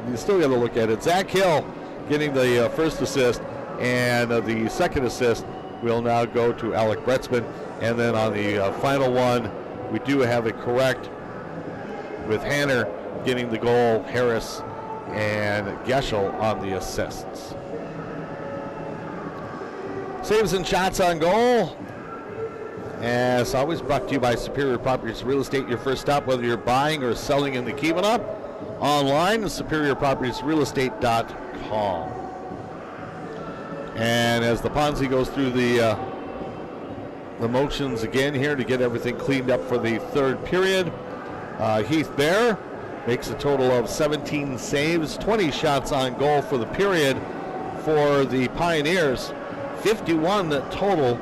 you still got to look at it. Zach Hill getting the first assist, and the second assist will now go to Alec Bretzman. And then on the final one, we do have it correct with Hanner getting the goal, Harris and Geschel on the assists. Saves and shots on goal, as always, brought to you by Superior Properties Real Estate, your first stop whether you're buying or selling in the Keweenaw. Online at superiorpropertiesrealestate.com. And as the Ponzi goes through the motions again here to get everything cleaned up for the third period, Heath Bear makes a total of 17 saves, 20 shots on goal for the period for the Pioneers, 51 total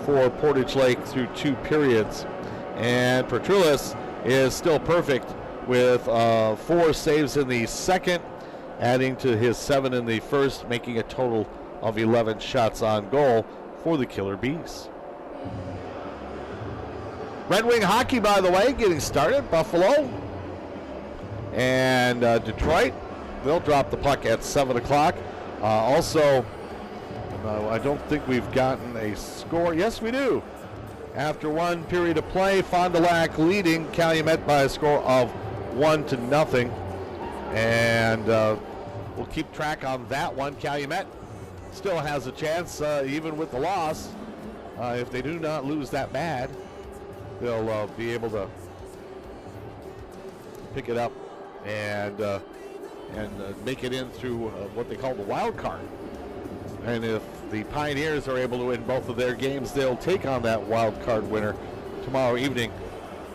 for Portage Lake through 2 periods. And Petrulis is still perfect with 4 saves in the second, adding to his 7 in the first, making a total of 11 shots on goal for the Killer Bees. Red Wing hockey, by the way, getting started. Buffalo and Detroit, they'll drop the puck at 7 o'clock. Also, I don't think we've gotten a score. Yes, we do. After 1 period of play, Fond du Lac leading Calumet by a score of 1-0. And we'll keep track on that one. Calumet still has a chance, even with the loss. If they do not lose that bad, they'll be able to pick it up and make it in through what they call the wild card. And if the Pioneers are able to win both of their games, they'll take on that wild card winner tomorrow evening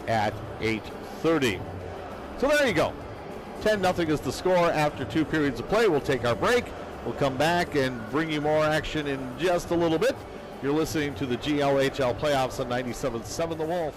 at 8:30. So there you go. 10-0 is the score after 2 periods of play. We'll take our break. We'll come back and bring you more action in just a little bit. You're listening to the GLHL playoffs on 97.7 The Wolf.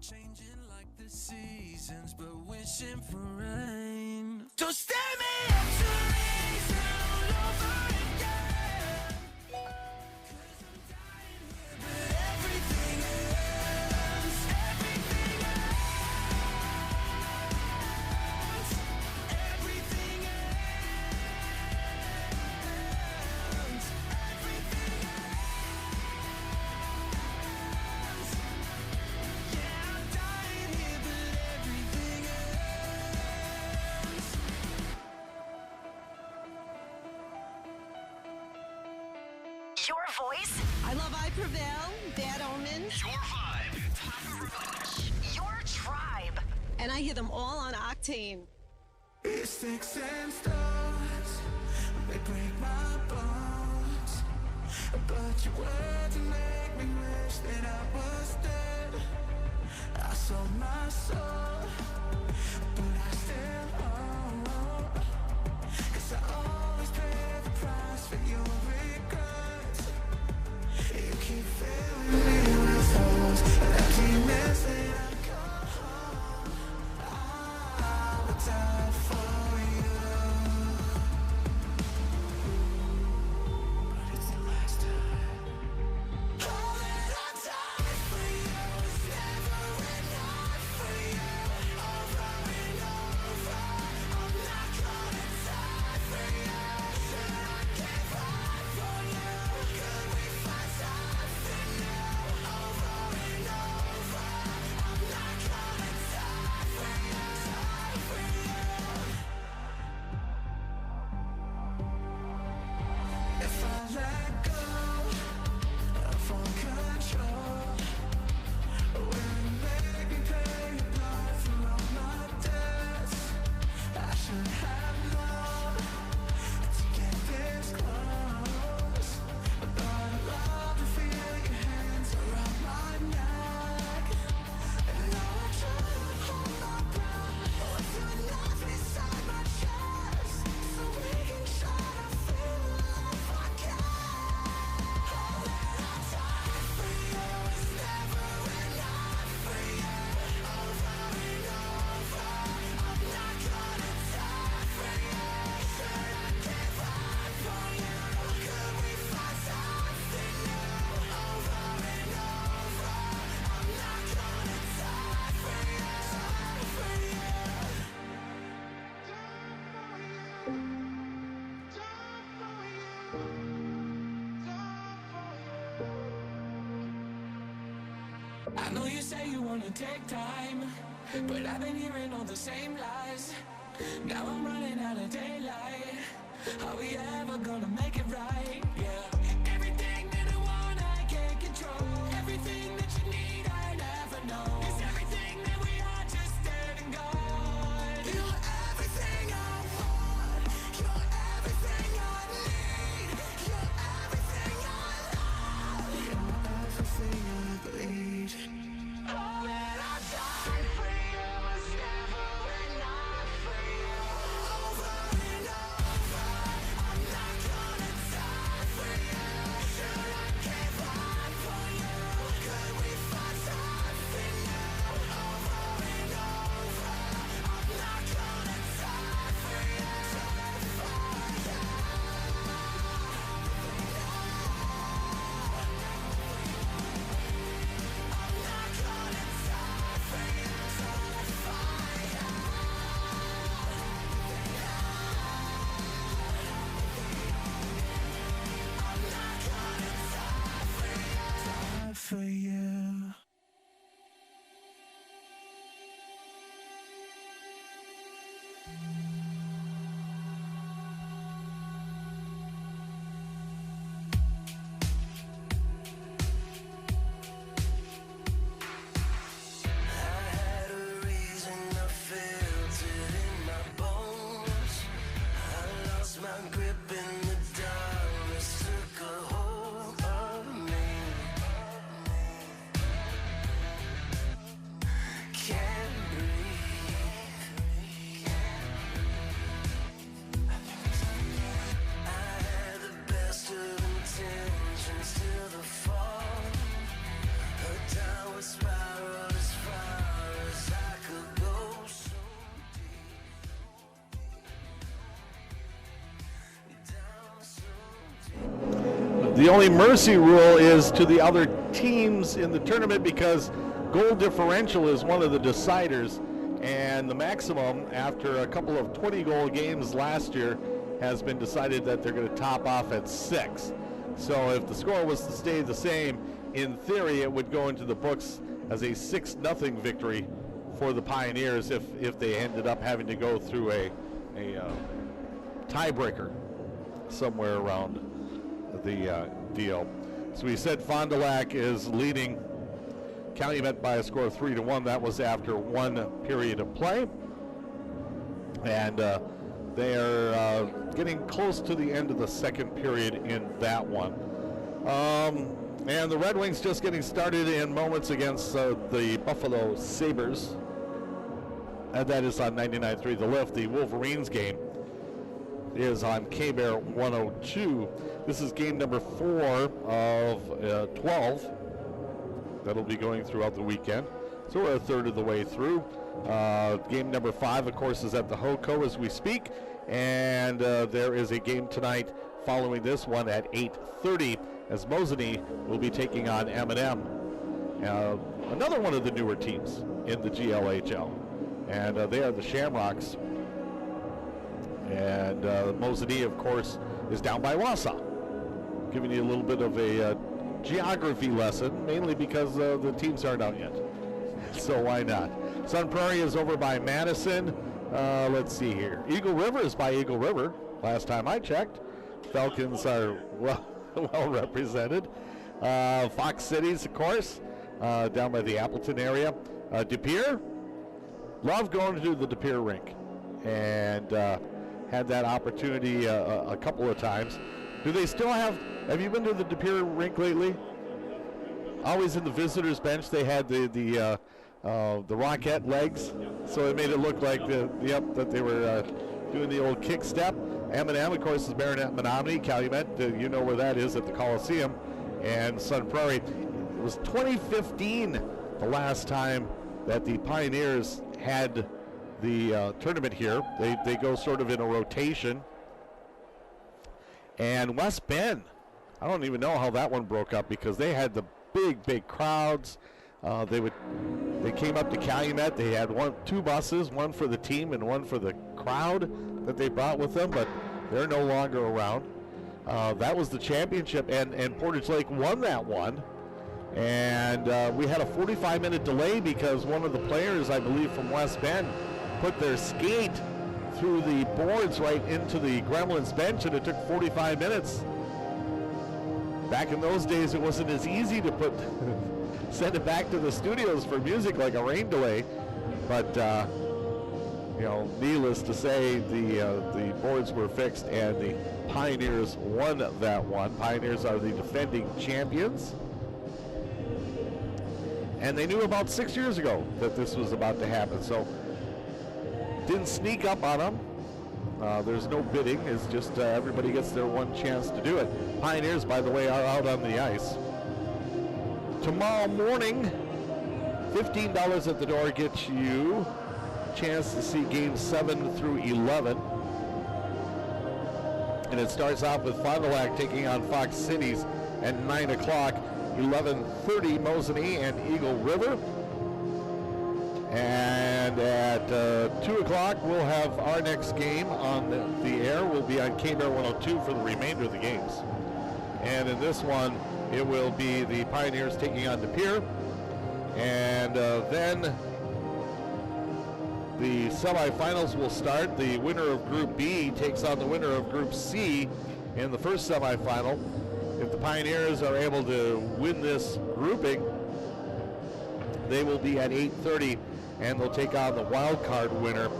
Changing like the seasons, but wishing for rain. So stand me up to raise all over again. 'Cause I'm dying here, but everything else, everything else, everything else, everything else. Yeah, I'm dying here, but voice? I Love I Prevail, Bad Omens, Your vibe. Top of Revenge. Your tribe. and I hear them all on Octane. It's sticks and stones, they break my bones. But your words make me wish that I was dead. I sold my soul, but I still owe. 'Cause I always pay the price for your regrets. You keep filling me with holes and emptiness that I call home. I would die for you, but it's the last time. All that I died for you was never enough for you. Over and over, I'm not gonna die for you. Should I give up for you? Could we find something new? Over and over, I'm not gonna die for you. Die for you. If I let go of all control, will you make me pay your blood for all my debts? I should have known to get this close, but I love to feel your hands around my neck. And now I try to hold my breath, but you're not beside my chest, so we can try to feel love again. All that I died for you was never enough for you. Over and over, I'm not gonna die for you. Should I give up for you? Could we find something new? Over and over, I'm not gonna die for you. Die for you. I know you say you wanna take time, but I've been hearing all the same lies. Now I'm running out of daylight. Are we ever gonna make it right? Yeah. Everything that I want, I can't control. Everything that you need, I never know. Is everything that we are just dead and gone? You're everything I want. You're everything I need. You're everything I love. You're everything I bleed. All that I died for you was never enough for you. Over and over, I'm not gonna die for you. Should I give up for you? Could we find something new? Over and over, I'm not gonna die for you. Die for you. I'm not gonna die for you. Die for you. I'm not gonna die for you. Die for you. I had a reason, I felt it in my bones. I lost my grip and the darkness took a hold of me. Can't breathe. I had the best of intentions till the fall. A downward spiral as far as I could go, so deep. Down so deep. The only mercy rule is to the other teams in the tournament because goal differential is one of the deciders, and the maximum after a couple of 20-goal games last year has been decided that they're going to top off at 6. So if the score was to stay the same, in theory it would go into the books as a 6-0 victory for the Pioneers if they ended up having to go through a tiebreaker somewhere around the deal. So we said Fond du Lac is leading Calumet by a score of 3-1. That was after one period of play. And they are getting close to the end of the second period in that one. And the Red Wings just getting started in moments against the Buffalo Sabres. And that is on 99.3 The Lift. The Wolverines game is on K-Bear 102. This is game number 4 of 12. That'll be going throughout the weekend. So we're a third of the way through. Game number 5, of course, is at the HOCO as we speak. And there is a game tonight following this one at 8:30 as Mosinee will be taking on M&M. Another one of the newer teams in the GLHL. And they are the Shamrocks. And Mosinee, of course, is down by Wausau. Giving you a little bit of a geography lesson, mainly because the teams aren't out yet. So why not? Sun Prairie is over by Madison. Let's see here. Eagle River is by Eagle River. Last time I checked. Falcons are well represented. Fox Cities, of course, down by the Appleton area. De Pere, love going to the De Pere rink. And had that opportunity a couple of times. Do they still have you been to the De Pere rink lately? Always in the visitors bench they had the rocket legs, so it made it look like that they were doing the old kick step. M&M, of course, is Marinette Menominee. Calumet, you know where that is at the Coliseum. And Sun Prairie. It was 2015 the last time that the Pioneers had the tournament here. They go sort of in a rotation. And West Bend, I don't even know how that one broke up because they had the big crowds. They came up to Calumet. They had two buses, one for the team and one for the crowd that they brought with them, but they're no longer around. That was the championship, and Portage Lake won that one. And we had a 45-minute delay because one of the players, I believe, from West Bend put their skate through the boards right into the Gremlins bench, and it took 45 minutes. Back in those days, it wasn't as easy to send it back to the studios for music like a rain delay. But, needless to say, the boards were fixed and the Pioneers won that one. Pioneers are the defending champions. And they knew about 6 years ago that this was about to happen. So, didn't sneak up on them. There's no bidding. It's just everybody gets their one chance to do it. Pioneers, by the way, are out on the ice. Tomorrow morning, $15 at the door gets you a chance to see games 7 through 11. And it starts off with Fond du Lac taking on Fox Cities at 9 o'clock. 11:30, Mosinee and Eagle River. And at 2 o'clock, we'll have our next game on the air. We'll be on K-Bear 102 for the remainder of the games. And in this one, it will be the Pioneers taking on De Pere. And then the semifinals will start. The winner of Group B takes on the winner of Group C in the first semifinal. If the Pioneers are able to win this grouping, they will be at 8:30, and they'll take on the wild card winner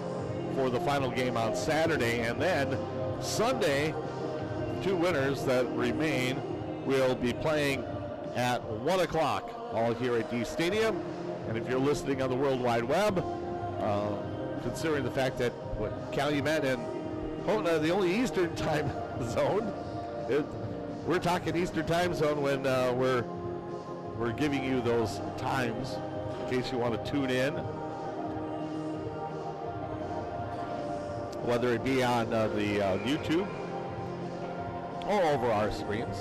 for the final game on Saturday. And then Sunday, two winners that remain will be playing at 1 o'clock, all here at D Stadium. And if you're listening on the World Wide Web, considering the fact that Calumet and Houghton, the only Eastern time zone, we're talking Eastern time zone when we're giving you those times in case you want to tune in, whether it be on the YouTube or over our screens.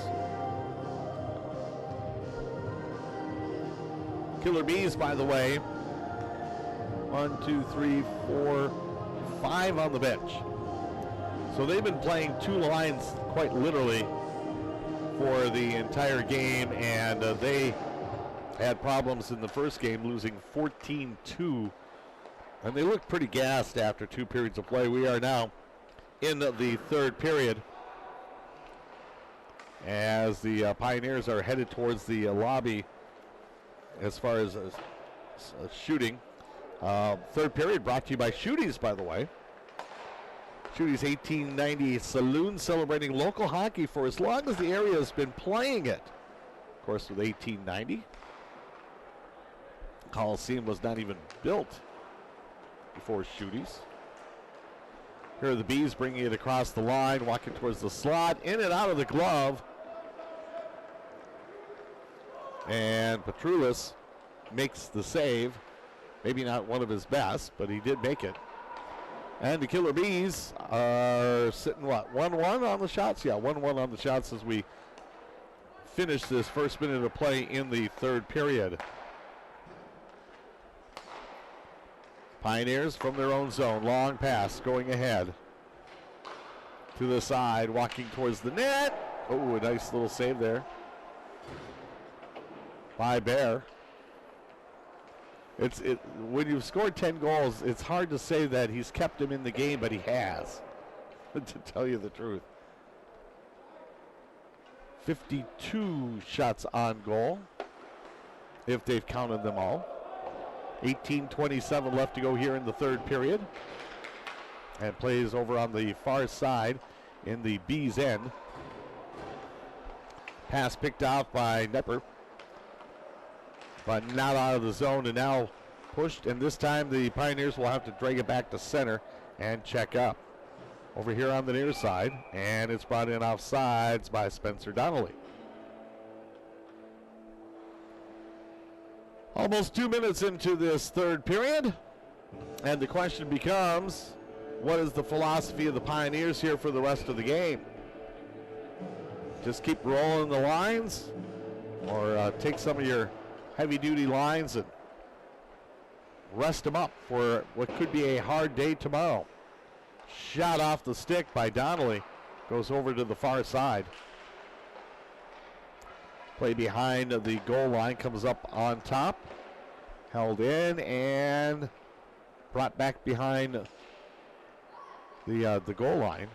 Killer Bees, by the way, 1, 2, 3, 4, 5 on the bench. So they've been playing two lines quite literally for the entire game, and they had problems in the first game, losing 14-2. And they looked pretty gassed after 2 periods of play. We are now in the third period. as the Pioneers are headed towards the lobby as far as shooting. Third period brought to you by Shooties, by the way. Shooties 1890 Saloon, celebrating local hockey for as long as the area has been playing it. Of course, with 1890, Coliseum was not even built before Shooties. Here are the Bees bringing it across the line, walking towards the slot, in and out of the glove. And Petroulis makes the save. Maybe not one of his best, but he did make it. And the Killer Bees are sitting, what, 1-1 on the shots? Yeah, 1-1 on the shots as we finish this first minute of play in the third period. Pioneers from their own zone. Long pass going ahead. To the side, walking towards the net. Oh, a nice little save there by Bear. When you've scored 10 goals, it's hard to say that he's kept him in the game, but he has, to tell you the truth. 52 shots on goal, if they've counted them all. 18:27 left to go here in the third period. And plays over on the far side in the B's end. Pass picked off by Nepper, but not out of the zone, and now pushed, and this time the Pioneers will have to drag it back to center and check up. Over here on the near side, and it's brought in offsides by Spencer Donnelly. Almost 2 minutes into this third period, and the question becomes, what is the philosophy of the Pioneers here for the rest of the game? Just keep rolling the lines, or take some of your heavy-duty lines and rest them up for what could be a hard day tomorrow. Shot off the stick by Donnelly, goes over to the far side. Play behind the goal line, comes up on top, held in and brought back behind the goal line.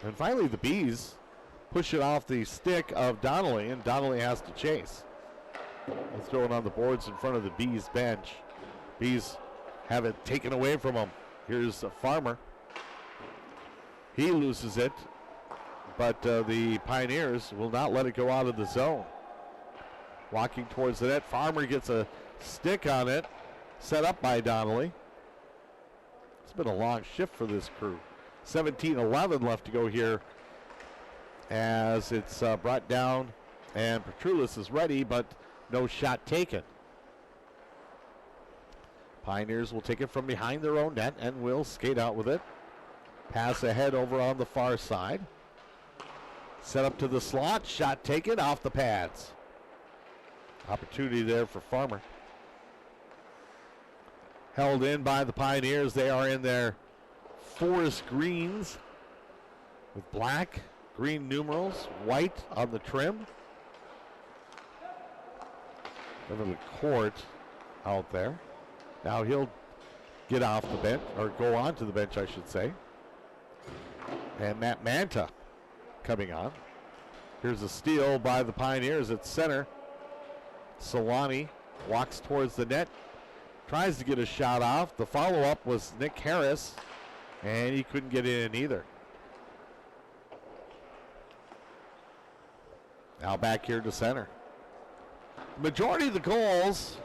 And finally the Bees push it off the stick of Donnelly, and Donnelly has to chase. Let's throw it on the boards in front of the Bees bench. Bees have it taken away from them. Here's Farmer. He loses it, but the Pioneers will not let it go out of the zone. Walking towards the net, Farmer gets a stick on it, set up by Donnelly. It's been a long shift for this crew. 17:11 left to go here as it's brought down, and Petroulis is ready, but no shot taken. Pioneers will take it from behind their own net and will skate out with it. Pass ahead over on the far side. Set up to the slot, shot taken off the pads. Opportunity there for Farmer. Held in by the Pioneers. They are in their forest greens with black, green numerals, white on the trim. Over the court out there. Now he'll get off the bench, or go onto the bench, I should say. And Matt Manta coming on. Here's a steal by the Pioneers at center. Solani walks towards the net, tries to get a shot off. The follow-up was Nick Harris, and he couldn't get in either. Now back here to center. The majority of the goals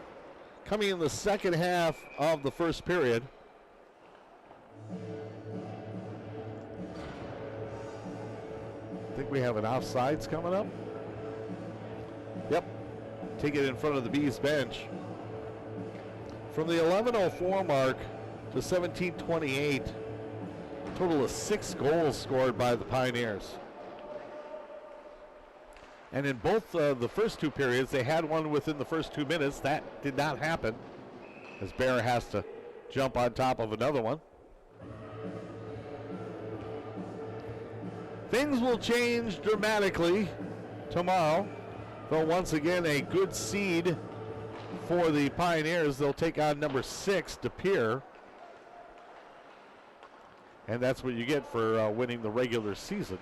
coming in the second half of the first period. I think we have an offsides coming up. Yep. Take it in front of the Bees bench. From the 11:04 mark to 17:28, a total of 6 goals scored by the Pioneers. And in both the first two periods, they had one within the first 2 minutes. That did not happen, as Bear has to jump on top of another one. Things will change dramatically tomorrow, though once again a good seed for the Pioneers. They'll take on number 6, De Pere. And that's what you get for winning the regular season.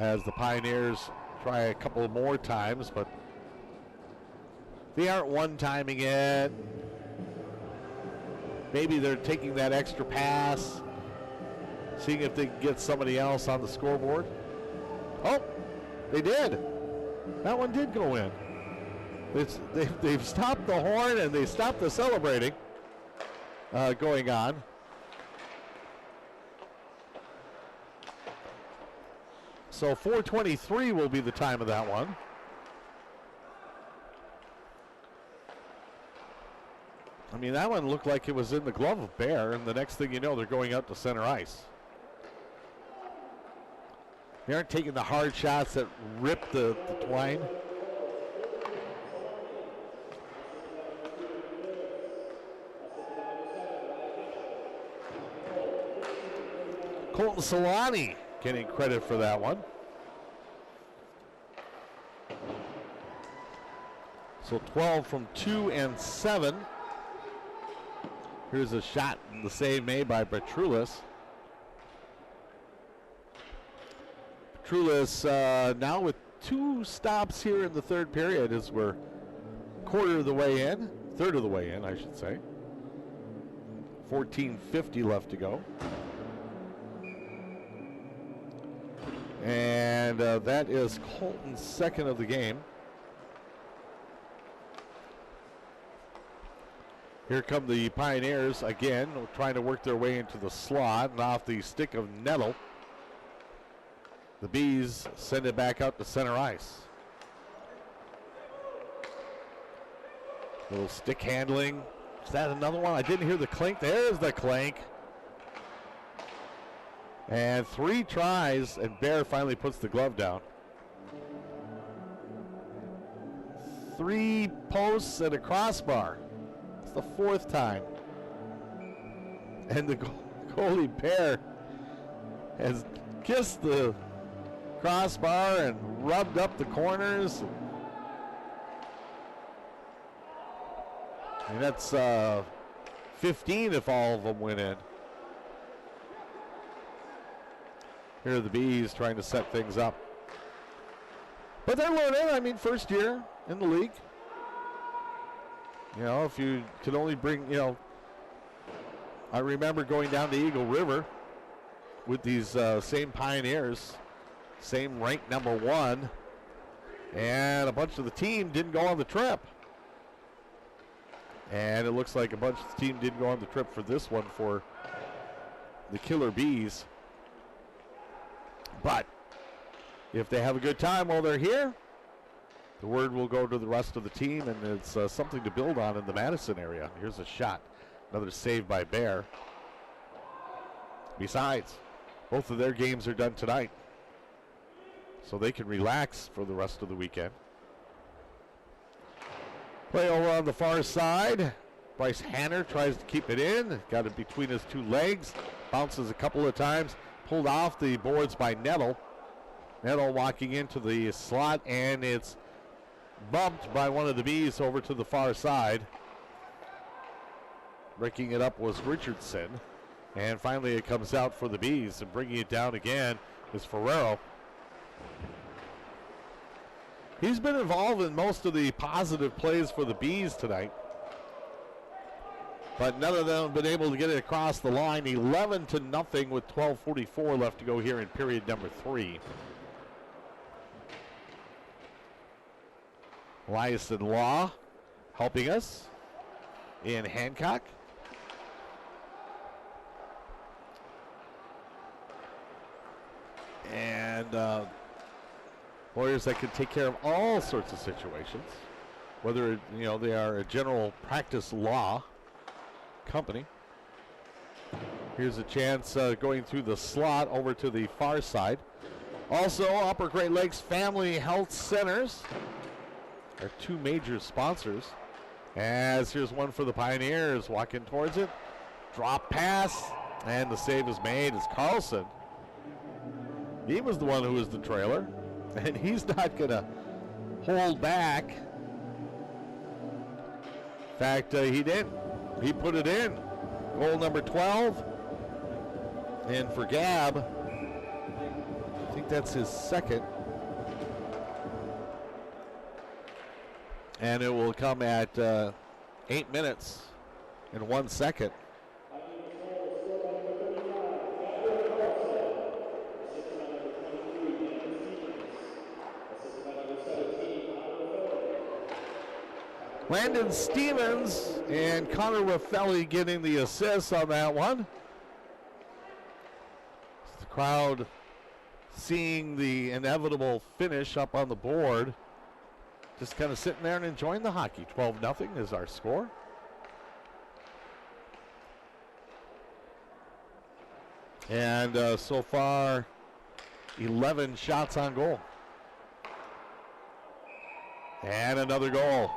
as the Pioneers try a couple more times, but they aren't one-timing it. Maybe they're taking that extra pass, seeing if they can get somebody else on the scoreboard. Oh, they did. That one did go in. They've stopped the horn and they stopped the celebrating going on. So 4:23 will be the time of that one. I mean, that one looked like it was in the glove of Bear, and the next thing you know, they're going out to center ice. They aren't taking the hard shots that rip the twine. Colton Solani getting credit for that one. So 12 from 2 and 7. Here's a shot, the save made by Petrulis. Petrulis now with 2 stops here in the third period as we're third of the way in, I should say. 14:50 left to go. And that is Colton's second of the game. Here come the Pioneers again, trying to work their way into the slot and off the stick of Nettle. The Bees send it back out to center ice. Little stick handling. Is that another one? I didn't hear the clink. There's the clink. And 3 tries, and Bear finally puts the glove down. 3 posts and a crossbar. It's the 4th time. And the goalie Bear has kissed the crossbar and rubbed up the corners. And that's 15 if all of them went in. Here are the Bees trying to set things up. But they're learning. I mean, first year in the league. You know, if you could only bring, you know, I remember going down to Eagle River with these same Pioneers, same ranked number 1, and a bunch of the team didn't go on the trip. And it looks like a bunch of the team didn't go on the trip for this one for the Killer Bees. But if they have a good time while they're here, the word will go to the rest of the team, and it's something to build on in the Madison area. Here's a shot. Another save by Bear. Besides, both of their games are done tonight, so they can relax for the rest of the weekend. Play over on the far side. Bryce Hanner tries to keep it in. Got it between his 2 legs. Bounces a couple of times. Pulled off the boards by Nettle. Nettle walking into the slot, and it's bumped by one of the Bees over to the far side. Breaking it up was Richardson. And finally it comes out for the Bees, and bringing it down again is Ferrero. He's been involved in most of the positive plays for the Bees tonight, but none of them have been able to get it across the line. 11-0 with 12:44 left to go here in period number 3. Elias and Law helping us in Hancock. And lawyers that can take care of all sorts of situations, whether you know they are a general practice law company. Here's a chance going through the slot over to the far side. Also, Upper Great Lakes Family Health Centers are 2 major sponsors. As here's one for the Pioneers, walking towards it. Drop pass, and the save is made as Carlson. He was the one who was the trailer, and he's not going to hold back. In fact, he did. He put it in. Goal number 12. And for Gab, I think that's his second. And it will come at 8 minutes and 1 second. Landon Stevens and Connor Raffelli getting the assists on that one. The crowd seeing the inevitable finish up on the board. Just kind of sitting there and enjoying the hockey. 12-0 is our score. And so far, 11 shots on goal. And another goal.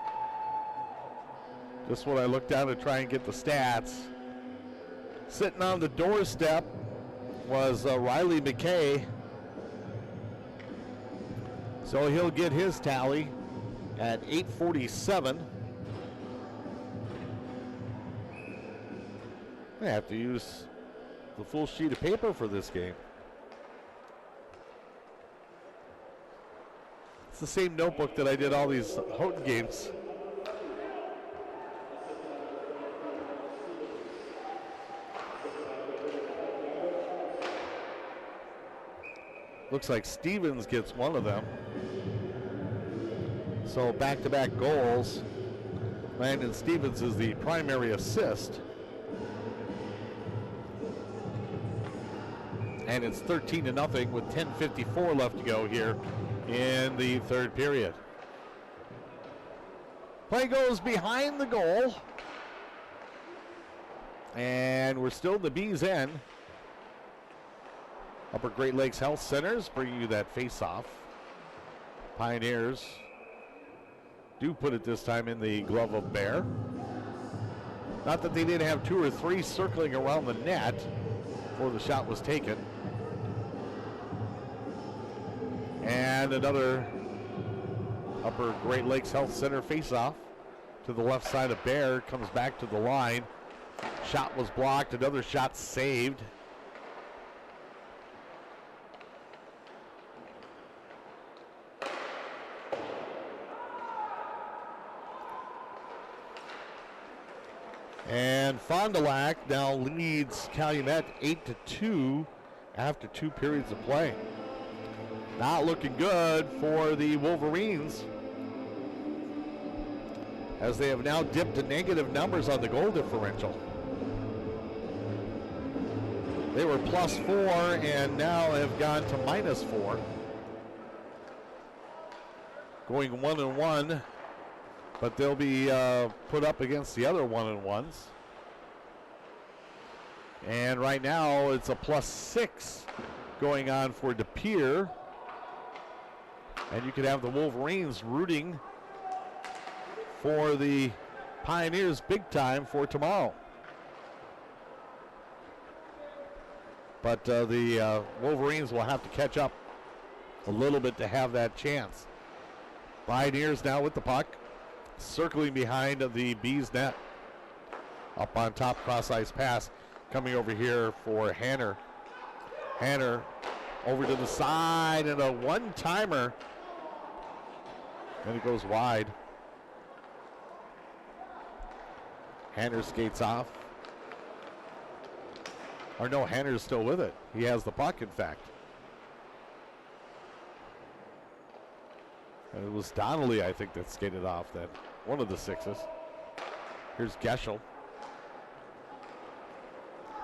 Just when I looked down to try and get the stats. Sitting on the doorstep was Riley McKay. So he'll get his tally at 8:47. I have to use the full sheet of paper for this game. It's the same notebook that I did all these Houghton games. Looks like Stevens gets one of them. So back-to-back goals. Landon Stevens is the primary assist. And it's 13-0 with 10:54 left to go here in the third period. Play goes behind the goal. And we're still in the B's end. Upper Great Lakes Health Centers bringing you that face-off. Pioneers do put it this time in the glove of Bear. Not that they didn't have 2 or 3 circling around the net before the shot was taken. And another Upper Great Lakes Health Center face-off to the left side of Bear. Comes back to the line. Shot was blocked. Another shot saved. And Fond du Lac now leads Calumet 8-2 after 2 periods of play. Not looking good for the Wolverines, as they have now dipped to negative numbers on the goal differential. They were +4 and now have gone to -4. Going 1-1. But they'll be put up against the other 1-1s. And right now it's a +6 going on for De Pere. And you could have the Wolverines rooting for the Pioneers big time for tomorrow. But the Wolverines will have to catch up a little bit to have that chance. Pioneers now with the puck. Circling behind the Bees net. Up on top, cross ice pass coming over here for Hanner. Hanner over to the side and a one-timer. And it goes wide. Hanner skates off. Or no, Hanner's still with it. He has the puck, in fact. And it was Donnelly, I think, that skated off that. One of the 6s. Here's Geschel.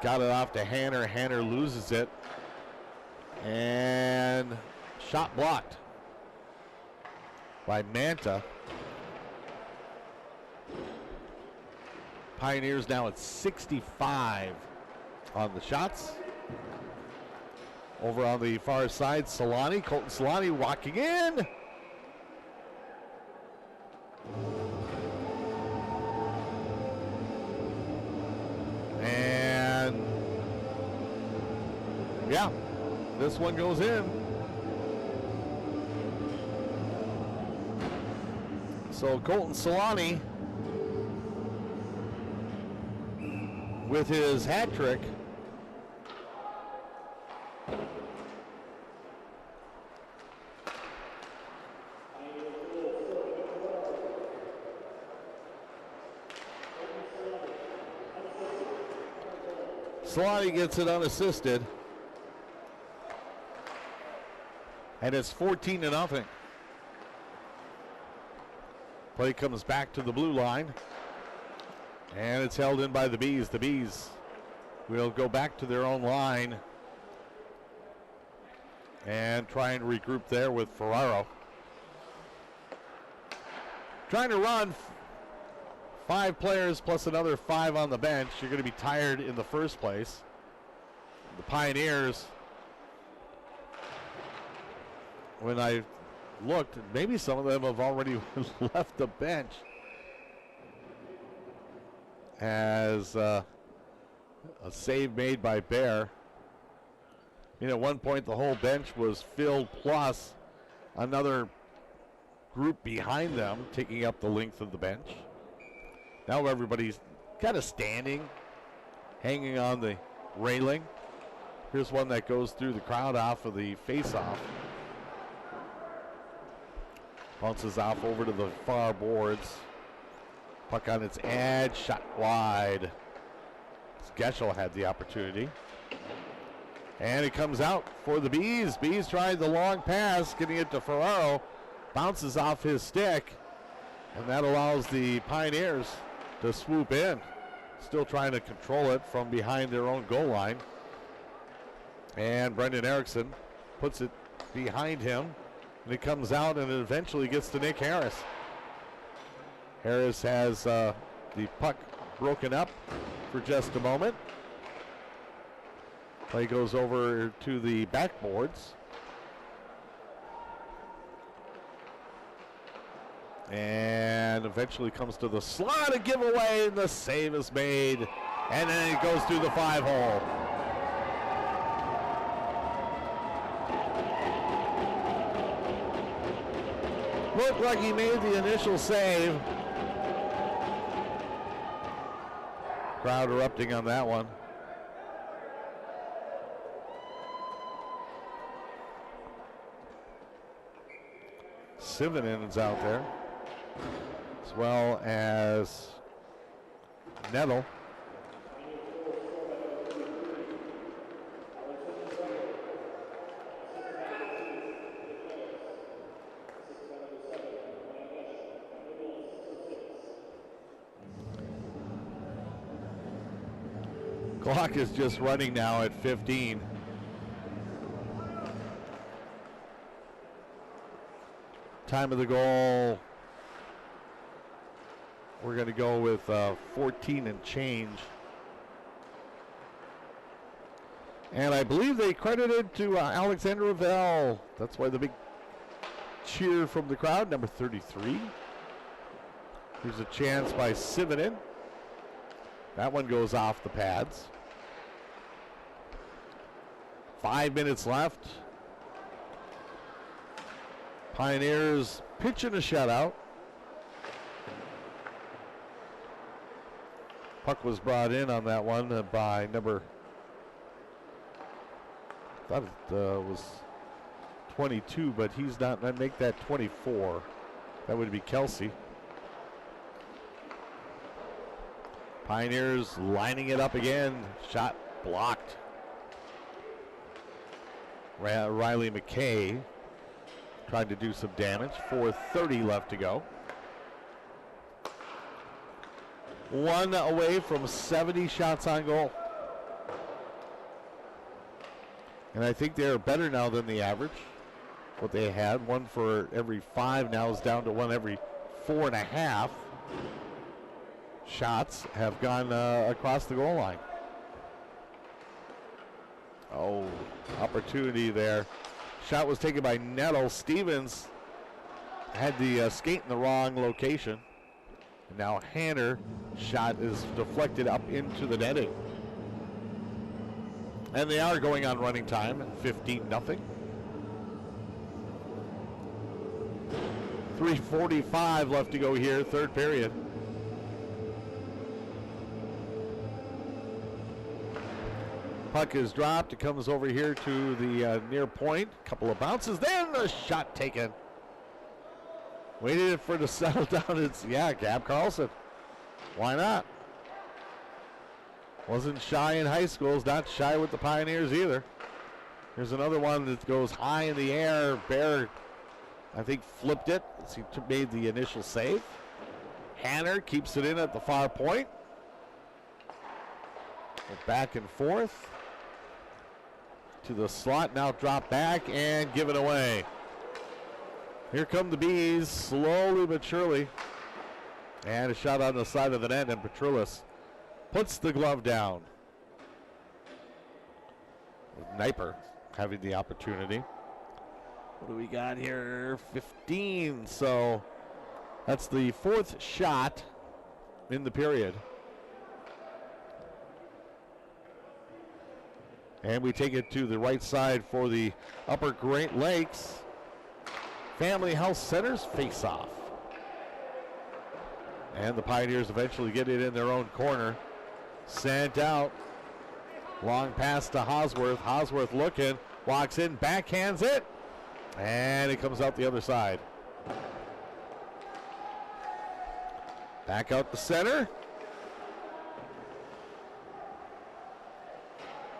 Got it off to Hanner. Hanner loses it. And shot blocked by Manta. Pioneers now at 65 on the shots. Over on the far side, Solani. Colton Solani walking in. And yeah, this one goes in. So Colton Solani with his hat trick. Solani gets it unassisted. And it's 14-0. Play comes back to the blue line. And it's held in by the Bees. The Bees will go back to their own line and try and regroup there with Ferraro. Trying to run 5 players plus another 5 on the bench. You're going to be tired in the first place. The Pioneers, when I looked, maybe some of them have already left the bench. As a save made by Bear. I mean, at one point the whole bench was filled, plus another group behind them taking up the length of the bench. Now everybody's kind of standing, hanging on the railing. Here's one that goes through the crowd off of the face-off. Bounces off over to the far boards. Puck on its edge, shot wide. GLHL had the opportunity. And it comes out for the Bees. Bees tried the long pass, getting it to Ferraro. Bounces off his stick. And that allows the Pioneers to swoop in. Still trying to control it from behind their own goal line. And Brendan Erickson puts it behind him. And it comes out and it eventually gets to Nick Harris. Harris has the puck broken up for just a moment. Play goes over to the backboards. And eventually comes to the slot, a giveaway, and the save is made. And then it goes through the 5-hole. Looked like he made the initial save. Crowd erupting on that one. Sivonin's out there, as well as Nettle. Clock is just running now at 15. Time of the goal, we're going to go with 14 and change. And I believe they credited to Alexander Ravel. That's why the big cheer from the crowd, number 33. Here's a chance by Sivonin. That one goes off the pads. 5 minutes left. Pioneers pitching a shutout. Puck was brought in on that one by number, I thought it was 22, but he's not, I make that 24. That would be Kelsey. Pioneers lining it up again. Shot blocked. Riley McKay tried to do some damage. 4:30 left to go. One away from 70 shots on goal. And I think they're better now than the average. What they had, one for every 5 now is down to one every 4.5. Shots have gone across the goal line. Oh, opportunity there. Shot was taken by Nettle. Stevens had the skate in the wrong location. And now Hanner, shot is deflected up into the netting. And they are going on running time, 15-0. 3:45 left to go here, third period. Puck is dropped. It comes over here to the near point. Couple of bounces. Then the shot taken. Waited for it to settle down. It's, Gab Carlson. Why not? Wasn't shy in high school. Is not shy with the Pioneers either. Here's another one that goes high in the air. Bear, I think, flipped it as he made the initial save. Hanner keeps it in at the far point. Back and forth to the slot. Now drop back and give it away. Here come the Bees, slowly but surely. And a shot on the side of the net, and Petrulis puts the glove down. With Kniper having the opportunity. What do we got here? 15. So that's the fourth shot in the period. And we take it to the right side for the Upper Great Lakes Family Health Center's face-off. And the Pioneers eventually get it in their own corner. Sent out. Long pass to Hosworth. Hosworth looking. Walks in. Backhands it. And it comes out the other side. Back out the center.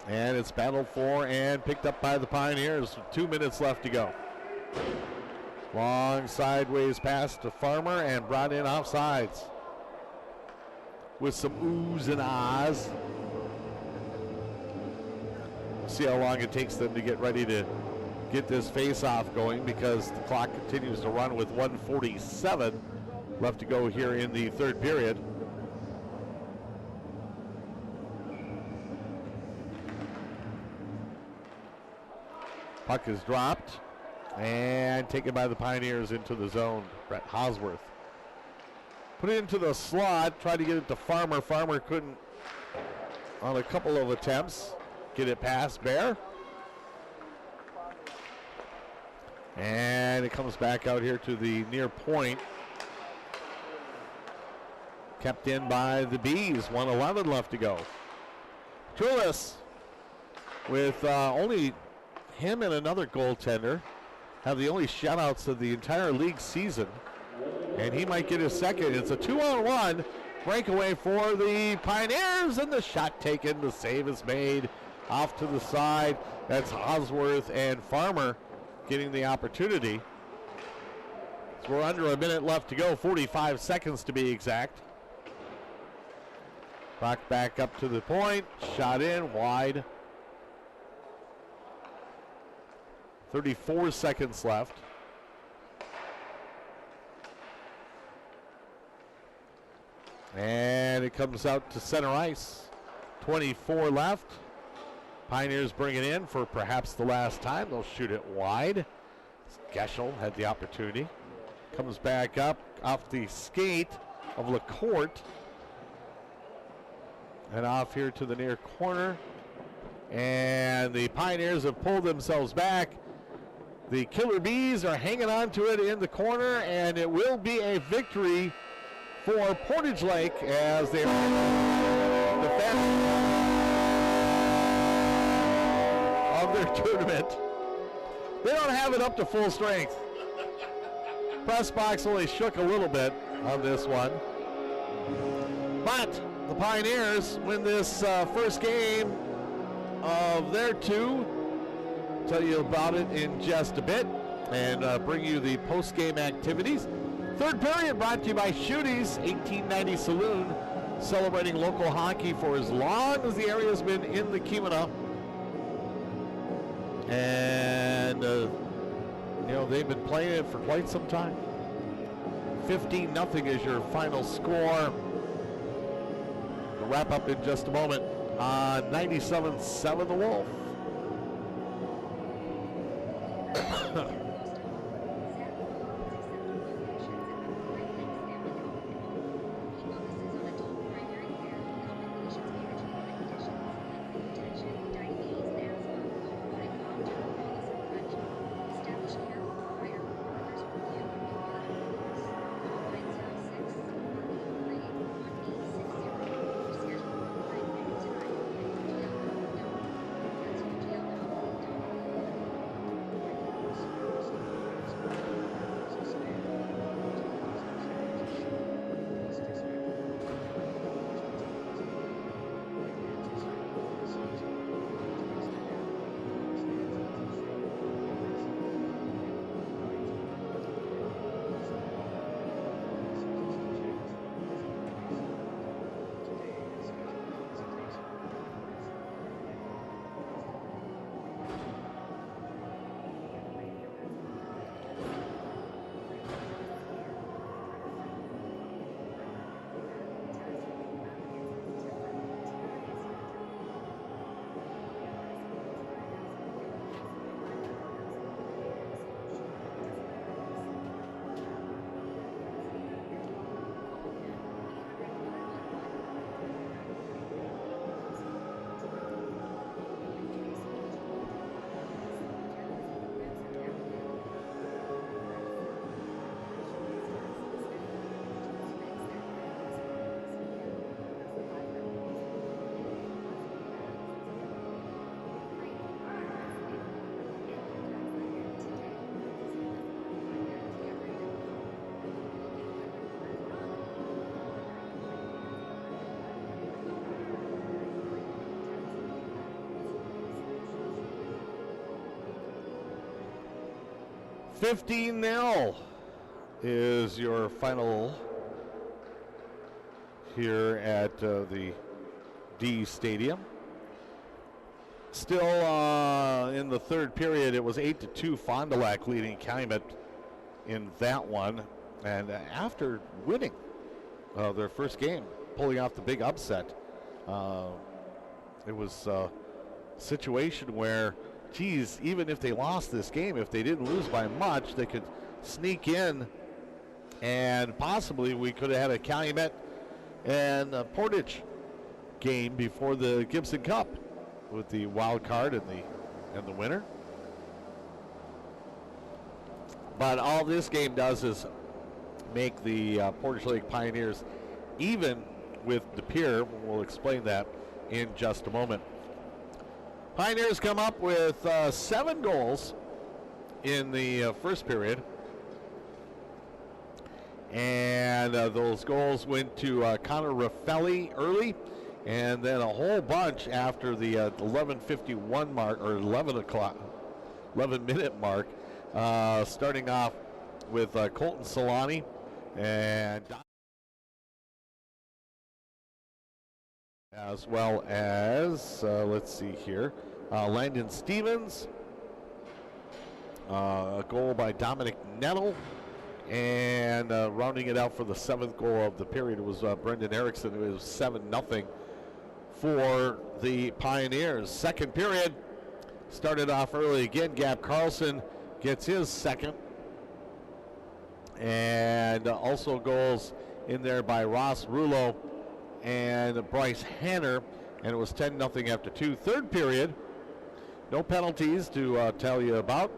And it's battled for and picked up by the Pioneers with 2 minutes left to go. Long sideways pass to Farmer and brought in offsides. With some oohs and ahs. See how long it takes them to get ready to get this face-off going, because the clock continues to run with 1:47 left to go here in the third period. Puck is dropped and taken by the Pioneers into the zone. Brett Hosworth put it into the slot, tried to get it to Farmer. Farmer couldn't, on a couple of attempts, get it past Bear. And it comes back out here to the near point. Kept in by the Bees. 1:11 left to go. Trulis with only him and another goaltender have the only shutouts of the entire league season. And he might get his second. It's a 2-on-1 breakaway for the Pioneers, and the shot taken. The save is made off to the side. That's Hosworth and Farmer getting the opportunity. So we're under a minute left to go, 45 seconds to be exact. Puck back up to the point, shot in, wide. 34 seconds left. And it comes out to center ice. 24 left. Pioneers bring it in for perhaps the last time. They'll shoot it wide. Geschel had the opportunity. Comes back up off the skate of LaCourte. And off here to the near corner. And the Pioneers have pulled themselves back. The Killer Bees are hanging on to it in the corner, and it will be a victory for Portage Lake as they are the best of their tournament. They don't have it up to full strength. Press box only shook a little bit on this one. But the Pioneers win this first game of their two. Tell you about it in just a bit and bring you the post-game activities. Third period brought to you by Shooties 1890 Saloon, celebrating local hockey for as long as the area's been in the Keweenaw. And, you know, they've been playing it for quite some time. 15-0 is your final score. We'll wrap up in just a moment on 97.7 The Wolf. 15-0 is your final here at the D Stadium. Still in the third period, it was 8-2 Fond du Lac leading Calumet in that one. And after winning their first game, pulling off the big upset, it was a situation where, geez, even if they lost this game, if they didn't lose by much, they could sneak in, and possibly we could have had a Calumet and a Portage game before the Gibson Cup with the wild card and the winner. But all this game does is make the Portage Lake Pioneers even with De Pere. We'll explain that in just a moment. Pioneers come up with 7 goals in the first period. And those goals went to Connor Raffelli early, and then a whole bunch after the 11:51 mark, or 11-minute mark, starting off with Colton Solani and as well as, let's see here, Landon Stevens, a goal by Dominic Nettle, and rounding it out for the 7th goal of the period was Brendan Erickson. It was 7-0 for the Pioneers. Second period started off early again. Gab Carlson gets his second, and also goals in there by Ross Rulo and Bryce Hanner, and it was 10-0 after 2. Third period, no penalties to tell you about.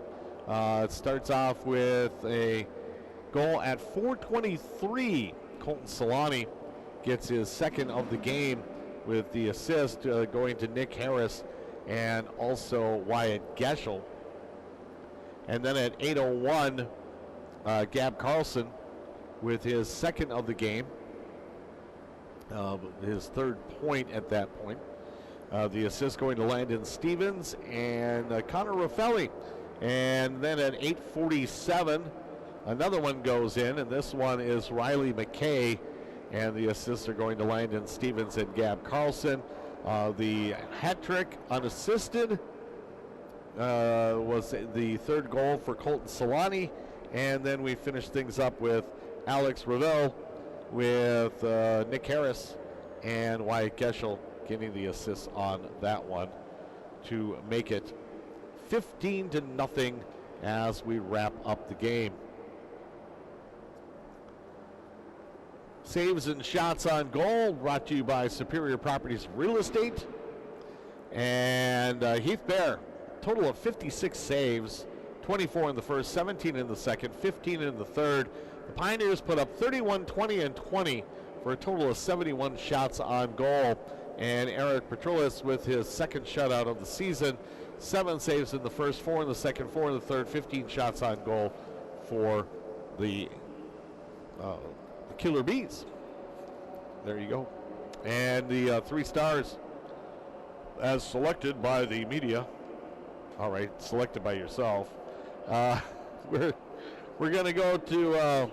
It starts off with a goal at 4:23. Colton Solani gets his second of the game with the assist going to Nick Harris and also Wyatt Geschel. And then at 8:01, Gab Carlson with his second of the game, his third point at that point. The assist going to Landon Stevens and Connor Raffelli. And then at 8:47, another one goes in, and this one is Riley McKay, and the assists are going to Landon Stevens and Gab Carlson. The hat trick unassisted was the third goal for Colton Solani, and then we finish things up with Alex Ravel with Nick Harris and Wyatt Geschel getting the assists on that one to make it 15-0 as we wrap up the game. Saves and shots on goal brought to you by Superior Properties Real Estate. And Heath Bear, total of 56 saves, 24 in the first, 17 in the second, 15 in the third. The Pioneers put up 31, 20, and 20 for a total of 71 shots on goal. And Eric Petrolis with his second shutout of the season, 7 saves in the first, 4 in the second, 4 in the third, 15 shots on goal for the Killer Bees. There you go. And the 3 stars as selected by the media. All right, selected by yourself. We're going to go to a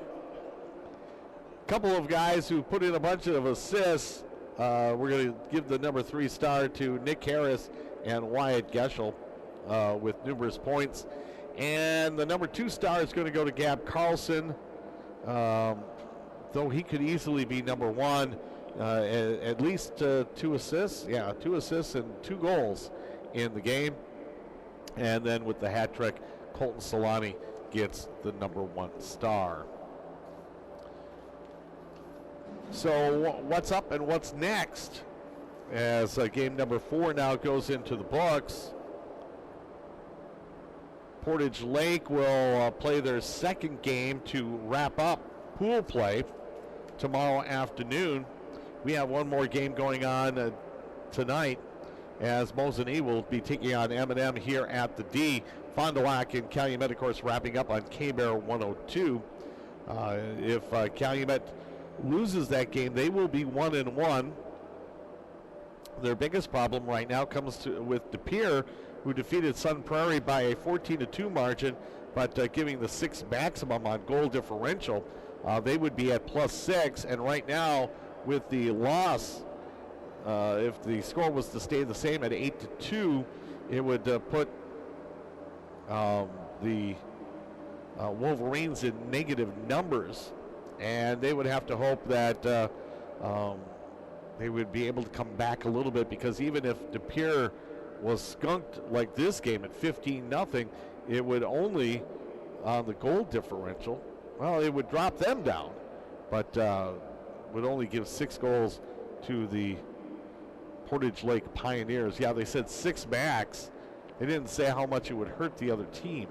couple of guys who put in a bunch of assists. We're going to give the number 3 star to Nick Harris and Wyatt Geschel with numerous points. And the number 2 star is going to go to Gab Carlson. Though he could easily be number 1, at least 2 assists. Yeah, 2 assists and 2 goals in the game. And then with the hat trick, Colton Solani gets the number 1 star. So what's up and what's next? As game number 4 now goes into the books. Portage Lake will play their second game to wrap up pool play tomorrow afternoon. We have one more game going on tonight as Mosinee will be taking on M&M here at the D. Fond du Lac and Calumet, of course, wrapping up on K-Bear 102. If Calumet loses that game, they will be 1-1. Their biggest problem right now comes with De Pere, who defeated Sun Prairie by a 14-2 margin. but giving the 6 maximum on goal differential, they would be at +6. And right now, with the loss, if the score was to stay the same at 8-2, it would put the Wolverines in negative numbers, and they would have to hope that they would be able to come back a little bit, because even if De Pere was skunked like this game at 15-0, it would only, on the goal differential, well, it would drop them down, but would only give 6 goals to the Portage Lake Pioneers. Yeah, they said 6 max. They didn't say how much it would hurt the other team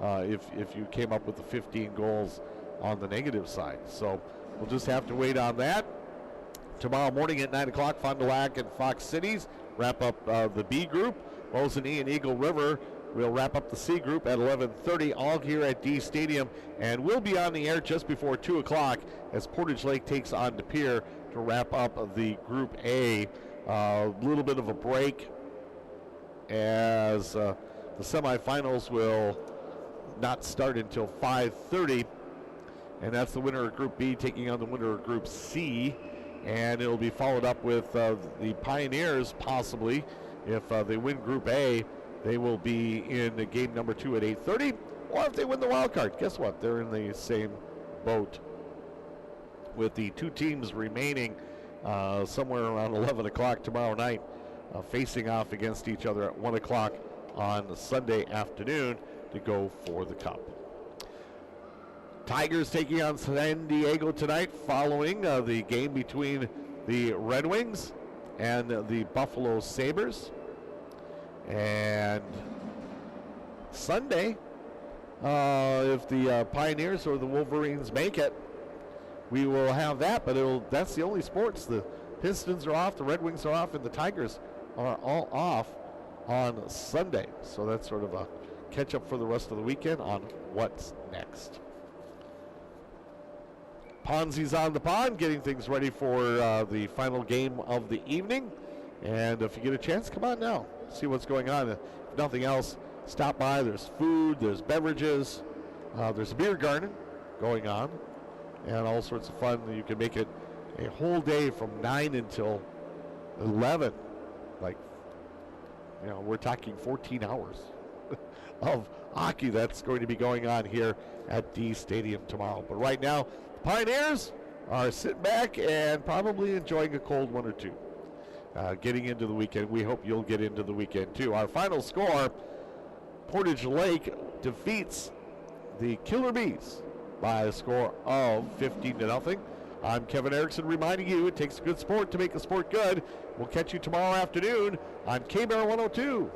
if you came up with the 15 goals on the negative side. So we'll just have to wait on that. Tomorrow morning at 9 o'clock, Fond du Lac and Fox Cities wrap up the B group. Mosinee and Eagle River will wrap up the C group at 11:30, all here at D Stadium. And we'll be on the air just before 2 o'clock as Portage Lake takes on De Pere to wrap up the Group A. A little bit of a break as the semifinals will not start until 5:30. And that's the winner of Group B taking on the winner of Group C. And it'll be followed up with the Pioneers, possibly. If they win Group A, they will be in the game number 2 at 8:30. Or if they win the wild card, guess what? They're in the same boat, with the 2 teams remaining somewhere around 11 o'clock tomorrow night, facing off against each other at 1 o'clock on Sunday afternoon to go for the Cup. Tigers taking on San Diego tonight, following the game between the Red Wings and the Buffalo Sabres. And Sunday, if the Pioneers or the Wolverines make it, we will have that, but that's the only sports. The Pistons are off, the Red Wings are off, and the Tigers are all off on Sunday. So that's sort of a catch-up for the rest of the weekend on what's next. Ponzi's on the pond, getting things ready for the final game of the evening. And if you get a chance, come on now, see what's going on. If nothing else, stop by. There's food, there's beverages, there's a beer garden going on, and all sorts of fun. You can make it a whole day from 9 until 11. Like, we're talking 14 hours of hockey that's going to be going on here at D Stadium tomorrow. But right now, the Pioneers are sitting back and probably enjoying a cold one or two. Getting into the weekend. We hope you'll get into the weekend too. Our final score, Portage Lake defeats the Killer Bees by a score of 15-0. I'm Kevin Erickson reminding you it takes a good sport to make a sport good. We'll catch you tomorrow afternoon on K-Bear 102.